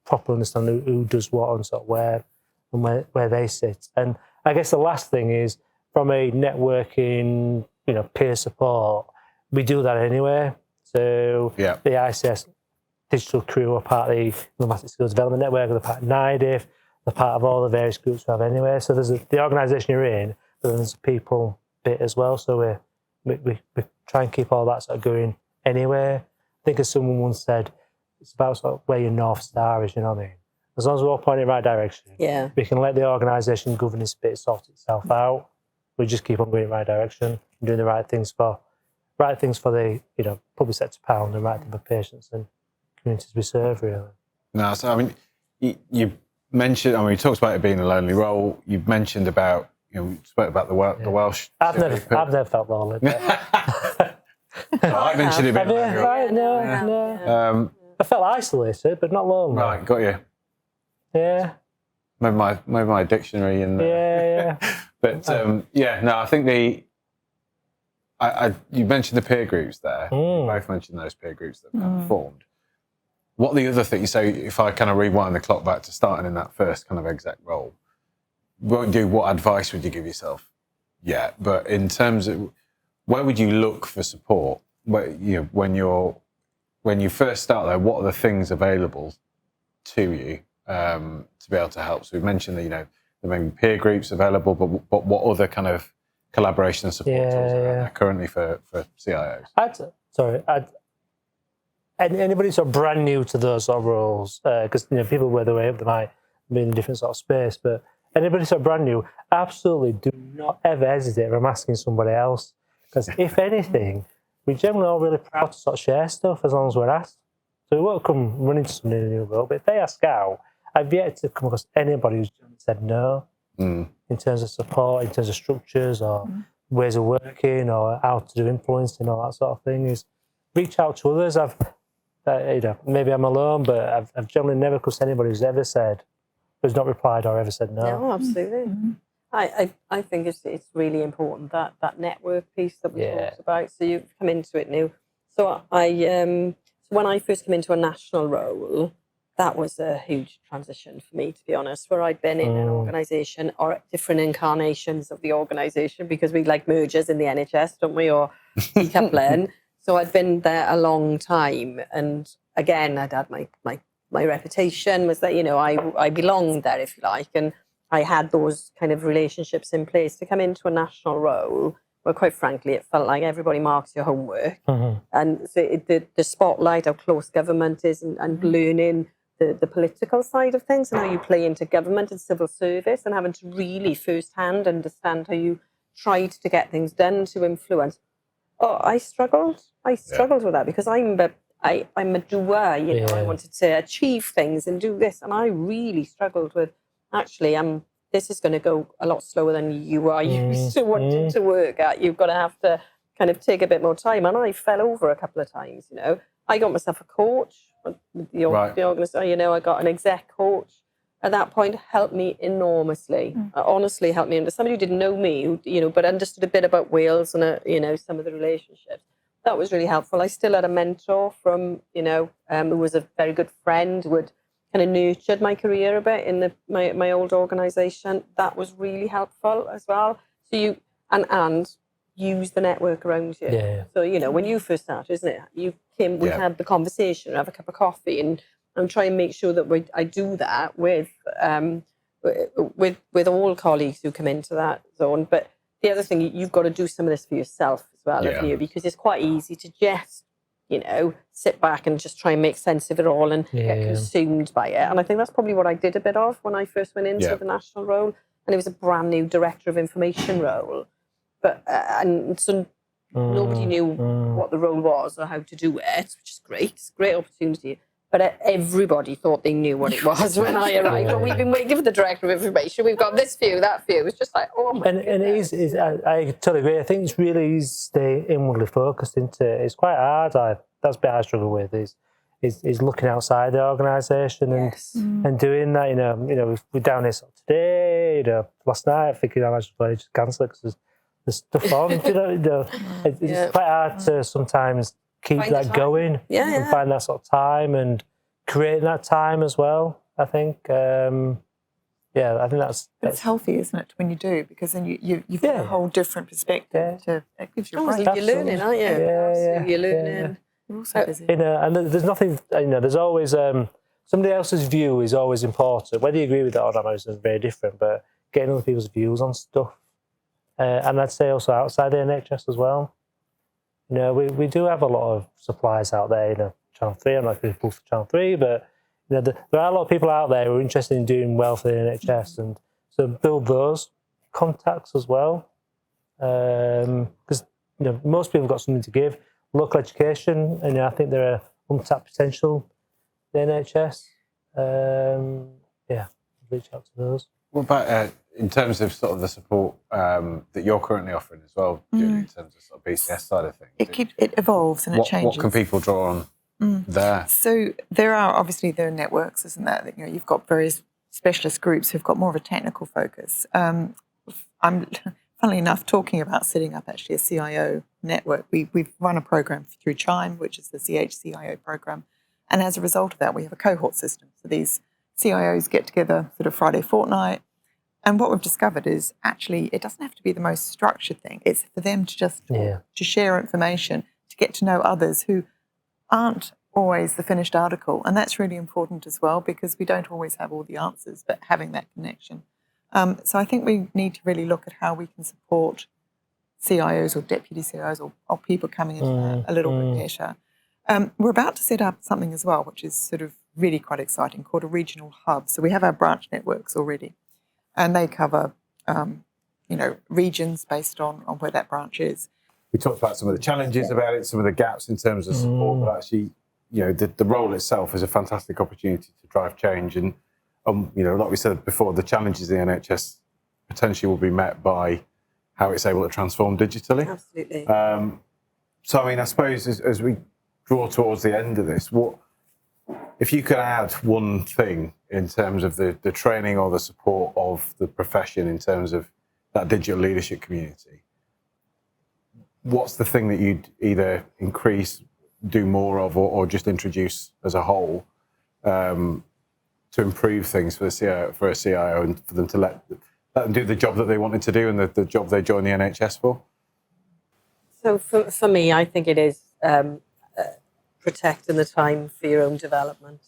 properly understand who does what and sort of where and where they sit. And I guess the last thing is, from a networking, peer support, we do that anyway. So the ICS digital crew are part of the Informatic Skills Development Network, they're part of NIDIF, they're part of all the various groups we have anyway. So there's the organisation you're in, but then there's a people bit as well. So we try and keep all that sort of going anyway. I think as someone once said, it's about sort of where your North Star is, you know what I mean? As long as we're all pointing in the right direction, we can let the organisation governance bit sort itself out. We just keep on going in the right direction and doing the right things for the public sector pound and right thing for patients and communities we serve, really. No, so I mean, you mentioned. I mean, you talked about it being a lonely role. You've mentioned about we spoke about the Welsh. I've never felt lonely. I mentioned it being a lonely role. No. I felt isolated, but not lonely. Right, got you. Yeah. Maybe my dictionary in there. Yeah. But I think you mentioned the peer groups there. You both mentioned those peer groups that have formed. What are the other things? So if I kind of rewind the clock back to starting in that first kind of exec role, what advice would you give yourself? Yeah, but in terms of where would you look for support? When you first start there, what are the things available to you to be able to help? So we mentioned that there may be peer groups available, but what other kind of collaboration and support tools are there currently for CIOs? Anybody sort of brand new to those sort of roles, because people where they way up, they might be in a different sort of space, but anybody sort of brand new, absolutely do not ever hesitate from asking somebody else, because if anything, we're generally all really proud to sort of share stuff as long as we're asked. So we won't come running to somebody in a new role, but if they ask out, I've yet to come across anybody who's said no in terms of support, in terms of structures or ways of working or how to do influencing or that sort of thing. Is reach out to others. Maybe I'm alone, but I've generally never come across anybody who's not replied or ever said no. No, absolutely. I think it's really important that network piece that we talked about. So you've come into it now. So when I first came into a national role, that was a huge transition for me, to be honest, where I'd been in an organisation or different incarnations of the organisation, because we like mergers in the NHS, don't we, or decoupling. So I'd been there a long time, and again, I'd had my reputation was that I belonged there, if you like, and I had those kind of relationships in place to come into a national role. Well, quite frankly, it felt like everybody marks your homework, and so the spotlight of close government is and learning the political side of things and how you play into government and civil service, and having to really firsthand understand how you tried to get things done to influence. Oh, I struggled with that, because I'm a doer, I wanted to achieve things and do this, and I really struggled with, actually, this is going to go a lot slower than you are used to wanting to work at. You've got to have to kind of take a bit more time, and I fell over a couple of times, I got myself a coach, the organisation, I got an exec coach. At that point, helped me enormously. Honestly, helped me. And somebody who didn't know me, but understood a bit about Wales and some of the relationships. That was really helpful. I still had a mentor from, who was a very good friend, who had kind of nurtured my career a bit in my old organisation. That was really helpful as well. So you and use the network around you. Yeah. So when you first started, isn't it? We had the conversation, have a cup of coffee, and try and make sure that I do that with all colleagues who come into that zone. But the other thing, you've got to do some of this for yourself as well, haven't you? Because it's quite easy to just, sit back and just try and make sense of it all and get consumed by it. And I think that's probably what I did a bit of when I first went into the national role. And it was a brand new director of information role. But and so nobody knew what the role was or how to do it, which is great. It's a great opportunity. But everybody thought they knew what it was when I arrived. But we've been waiting for the director of information. We've got this view, that view. It's just like, oh my goodness. And it is I totally agree. I think it's really easy to stay inwardly focused into it. It's quite hard. That's the bit I struggle with is looking outside the organisation and doing that. You know, we're down here sort of today. You know, last night thinking I should play, just cancel it because there's stuff on. It's quite hard to sometimes keep that going and find that sort of time and creating that time as well. I think. I think it's healthy, isn't it, when you do, because then you've got a whole different perspective. It gives you a break. You're learning, aren't you? You're learning. You're also busy. And there's nothing. There's always somebody else's view is always important. Whether you agree with it or not is very different. But getting other people's views on stuff, and I'd say also outside the NHS as well. We do have a lot of suppliers out there. Channel 3. I'm not people for Channel 3, but there are a lot of people out there who are interested in doing well for the NHS, and so build those contacts as well. Because most people have got something to give. Local education, and I think there are untapped potential in the NHS. Reach out to those. What about in terms of sort of the support that you're currently offering as well, Julie, in terms of sort of BCS side of things? It evolves and it changes. What can people draw on there? So there are networks, isn't there? You've got various specialist groups who've got more of a technical focus. I'm, funnily enough, talking about setting up actually a CIO network. We've run a program through Chime, which is the CHCIO program. And as a result of that, we have a cohort system. So these CIOs get together sort of Friday fortnight. And what we've discovered is actually it doesn't have to be the most structured thing. It's for them to just talk, to share information, to get to know others who aren't always the finished article. And that's really important as well, because we don't always have all the answers, but having that connection. So I think we need to really look at how we can support CIOs or deputy CIOs or people coming into that a little bit better. We're about to set up something as well, which is sort of really quite exciting, called a regional hub. So we have our branch networks already, and they cover, regions based on where that branch is. We talked about some of the challenges about it, some of the gaps in terms of support, but actually, the role itself is a fantastic opportunity to drive change. And, like we said before, the challenges in the NHS potentially will be met by how it's able to transform digitally. Absolutely. So, I suppose as we draw towards the end of this, what if you could add one thing in terms of the training or the support of the profession in terms of that digital leadership community? What's the thing that you'd either increase, do more of, or just introduce as a whole to improve things for a CIO and for them to let them do the job that they wanted to do and the job they joined the NHS for? So for me, I think it is protecting the time for your own development,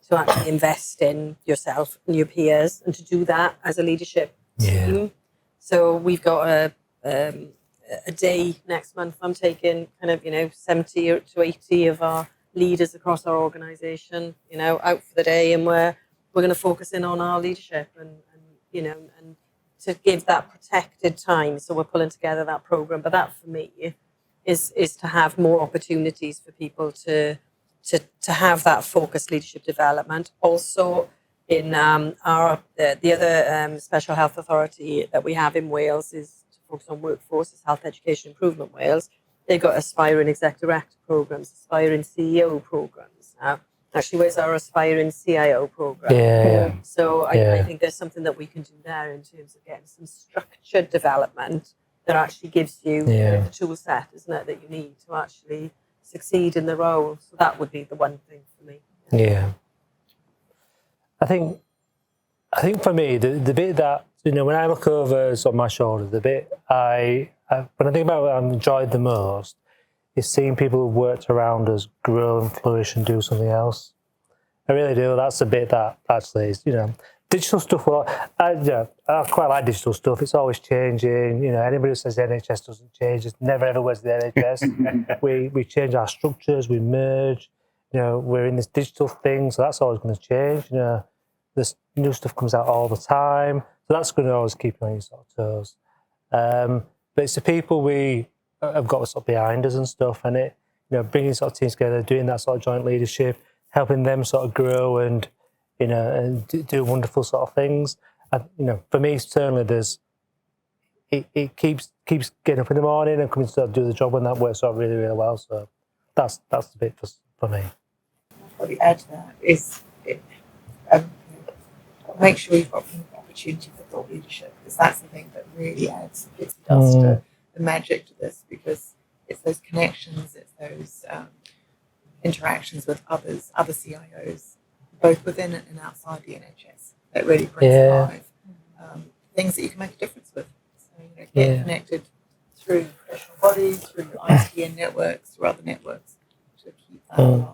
to actually invest in yourself and your peers, and to do that as a leadership team. So we've got a day next month. I'm taking 70 to 80 of our leaders across our organisation, out for the day, and we're going to focus in on our leadership and to give that protected time. So we're pulling together that programme. But that for me is to have more opportunities for people to have that focused leadership development. Also, in the other special health authority that we have in Wales is to focus on workforce, is Health Education Improvement Wales. They've got aspiring exec director programs, aspiring CEO programs. Actually, where's our aspiring CIO program? So I think there's something that we can do there in terms of getting some structured development that actually gives you the tool set, isn't it, that you need to actually succeed in the role. So that would be the one thing for me. Yeah. I think for me, the bit that, when I look over sort of my shoulder, the bit when I think about what I've enjoyed the most is seeing people who've worked around us grow and flourish and do something else. I really do. That's the bit that actually is, digital stuff. Well, I quite like digital stuff. It's always changing. Anybody who says the NHS doesn't change, it never ever was the NHS. we change our structures, we merge. We're in this digital thing, so that's always going to change. This new stuff comes out all the time, so that's going to always keep you on your sort of toes. But it's the people we have got sort of behind us and stuff, and it, bringing sort of teams together, doing that sort of joint leadership, helping them sort of grow and and do wonderful sort of things. And for me, certainly, it keeps getting up in the morning and coming to do the job, and that works out really, really well. So that's the bit for me. What you add to that is make sure you've got opportunity for thought leadership, because that's the thing that really adds to the magic to this, because it's those connections, it's those interactions with other CIOs, both within and outside the NHS, that really brings alive things that you can make a difference with. So get connected through professional bodies, through ICN networks, through other networks to keep that alive.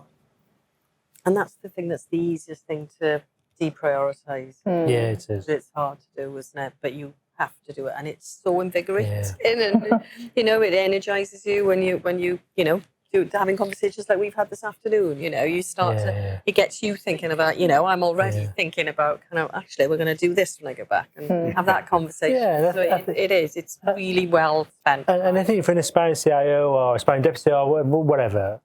And that's the thing that's the easiest thing to deprioritise. Yeah, it is. It's hard to do, isn't it? But you have to do it, and it's so invigorating, and it energises you when you having conversations like we've had this afternoon. You start to, it gets you thinking about, I'm already thinking about actually we're going to do this when I go back and have that conversation. Yeah, so it's really well spent. And I think for an aspiring CIO or aspiring deputy or whatever,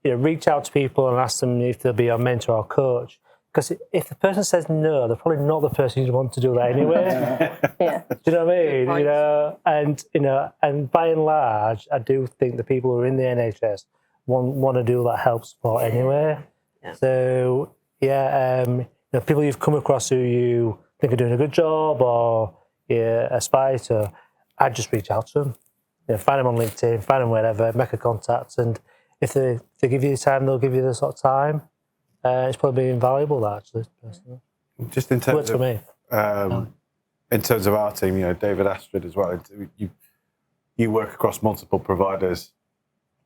reach out to people and ask them if they'll be your mentor or coach. Because if the person says no, they're probably not the person you want to do that anyway. Yeah. Do you know what I mean? And by and large, I do think the people who are in the NHS want to do that help support anyway. Yeah. So people you've come across who you think are doing a good job or aspire to, I'd just reach out to them. Find them on LinkedIn, find them wherever, make a contact, and if they give you the time, they'll give you the sort of time. It's probably invaluable, that, actually, personally. Just in terms Works for me. In terms of our team, David Astrid as well. You work across multiple providers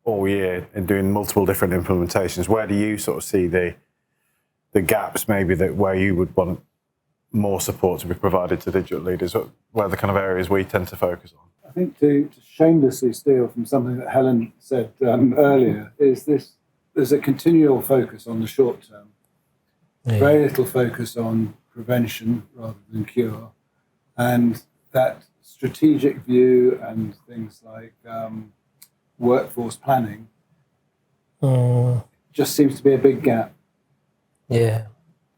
all year and doing multiple different implementations. Where do you sort of see the gaps, maybe where you would want more support to be provided to digital leaders? What are the kind of areas we tend to focus on? I think to shamelessly steal from something that Helen said earlier, is there's a continual focus on the short term. Very little focus on prevention rather than cure. And that strategic view and things like workforce planning just seems to be a big gap. Yeah.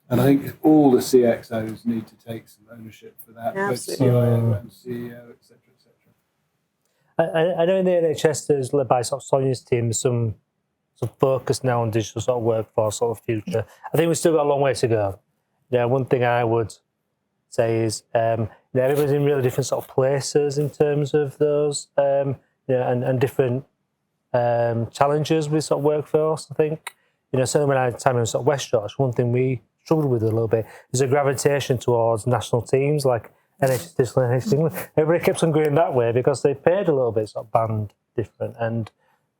And I think all the CXOs need to take some ownership for that, both CIO and CEO, etc., etc. I know in the NHS there's, led by sort of Sonia's team, some focus now on digital sort of workforce sort of future. I think we've still got a long way to go. One thing I would say is everybody's in really different sort of places in terms of those and different challenges with sort of workforce. I think certainly when I had time in sort of West Yorkshire, one thing we struggled with a little bit is a gravitation towards national teams like NHS Digital and NHS England. Everybody keeps on going that way because they paid a little bit sort of band different, and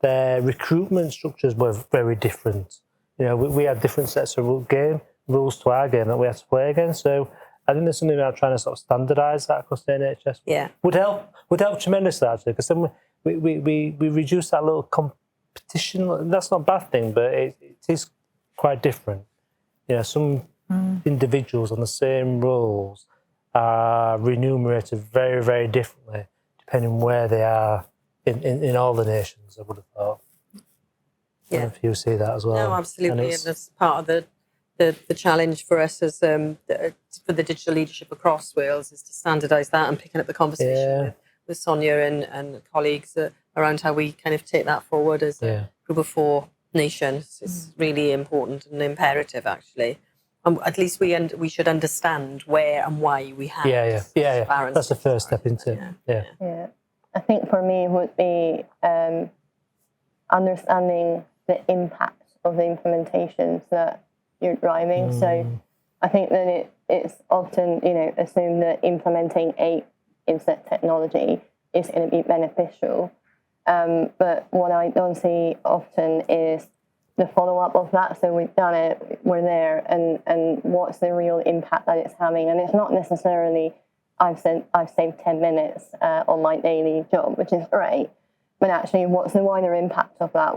their recruitment structures were very different. We had different sets of rules to our game that we had to play against. So I think there's something about trying to sort of standardise that across the NHS. Yeah, would help tremendously, actually, because then we reduce that little competition. That's not a bad thing, but it is quite different. Some individuals on the same roles are remunerated very, very differently depending where they are in all the nations, I would have thought. I don't know if you see that as well. No, absolutely. And that's part of the challenge for us as for the digital leadership across Wales is to standardise that and picking up the conversation with Sonia and colleagues around how we kind of take that forward as a group of 4 nations. It's really important and imperative, actually. At least we should understand where and why we have. Yeah. That's the first step into it. Yeah. I think for me it would be understanding the impact of the implementations that you're driving. So I think that it's often assumed that implementing a inset technology is going to be beneficial. But what I don't see often is the follow-up of that. So we've done it, we're there, and what's the real impact that it's having? And it's not necessarily I've saved 10 minutes on my daily job, which is great, but actually what's the wider impact of that?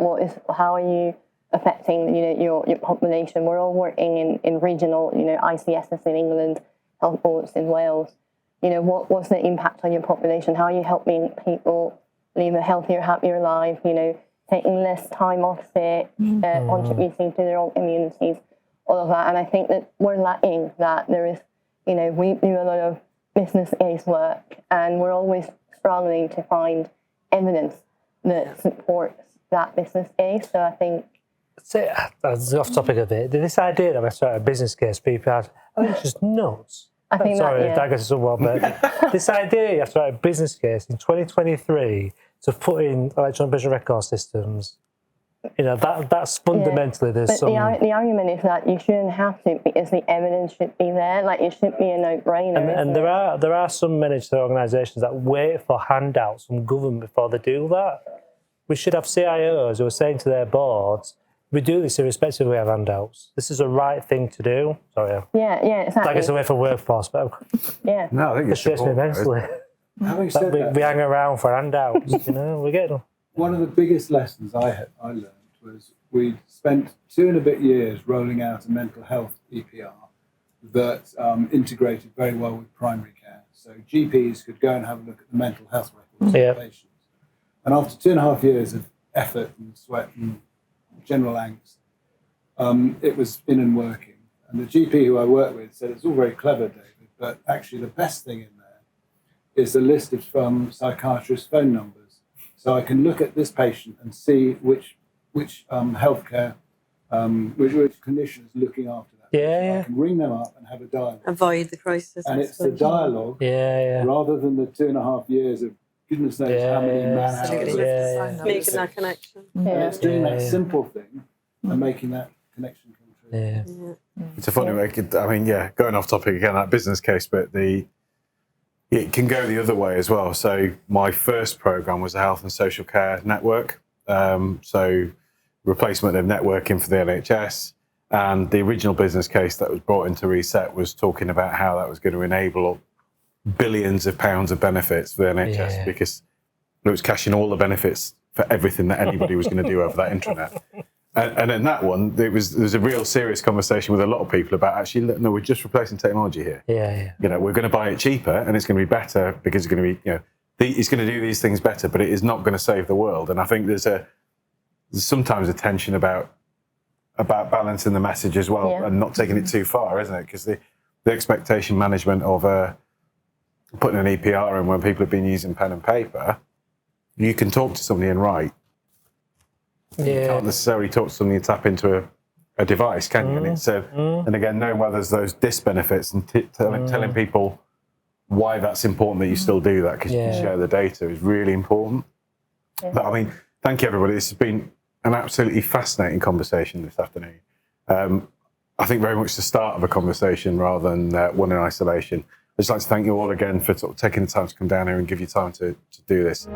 How are you affecting your population? We're all working in regional ICSs in England, health boards in Wales. What's the impact on your population? How are you helping people live a healthier, happier life? taking less time off sick, contributing to their own communities, all of that. And I think that we're lacking that. There is, we do a lot of business case work, and we're always struggling to find evidence that supports that business case. So I think... So, that's off topic a bit. This idea that I start a business case, people have, I think it's just nuts. I think that goes to someone, but this idea you have to write a business case in 2023 to put in electronic business record systems, that's fundamentally there's but some... the argument is that you shouldn't have to, because the evidence should be there. Like, it should be a no-brainer. And there are some managed organisations that wait for handouts from government before they do that. We should have CIOs who are saying to their boards, we do this irrespective of we have handouts. This is the right thing to do. Sorry. Yeah, exactly. Like it's away from workforce, but yeah. No, I think it's frustrates me immensely. Having said that, we hang around for handouts, we get them. one of the biggest lessons I learned was we spent 2 and a bit years rolling out a mental health EPR that integrated very well with primary care. So GPs could go and have a look at the mental health records of patients. And after 2.5 years of effort and sweat and general angst, it was in and working. And the GP who I work with said, it's all very clever, David, but actually the best thing in there is a list of psychiatrists' phone numbers. So I can look at this patient and see which healthcare, which clinician is looking after that. Yeah. I can ring them up and have a dialogue. Avoid the crisis. And it's the dialogue rather than the 2.5 years of goodness knows how many man-hours. Making that connection. And it's doing that simple thing and making that connection come true. Yeah. It's a funny way. Going off topic again, that business case, but it can go the other way as well. So my first program was a health and social care network. So replacement of networking for the NHS. And the original business case that was brought into Reset was talking about how that was going to enable billions of pounds of benefits for the NHS because it was cashing all the benefits for everything that anybody was going to do over that intranet. And in that one, there was a real serious conversation with a lot of people about actually, no, we're just replacing technology here. We're going to buy it cheaper and it's going to be better because it's going to be, it's going to do these things better, but it is not going to save the world. And I think there's sometimes a tension about balancing the message as well and not taking it too far, isn't it? Because the expectation management of putting an EPR in when people have been using pen and paper, you can talk to somebody and write. You can't necessarily talk to somebody and tap into a device, can you? And and again, knowing whether there's those disbenefits and telling people why that's important that you still do that because you can share the data is really important. But thank you everybody. This has been an absolutely fascinating conversation this afternoon. I think very much the start of a conversation rather than one in isolation. I'd just like to thank you all again for taking the time to come down here and give you time to do this.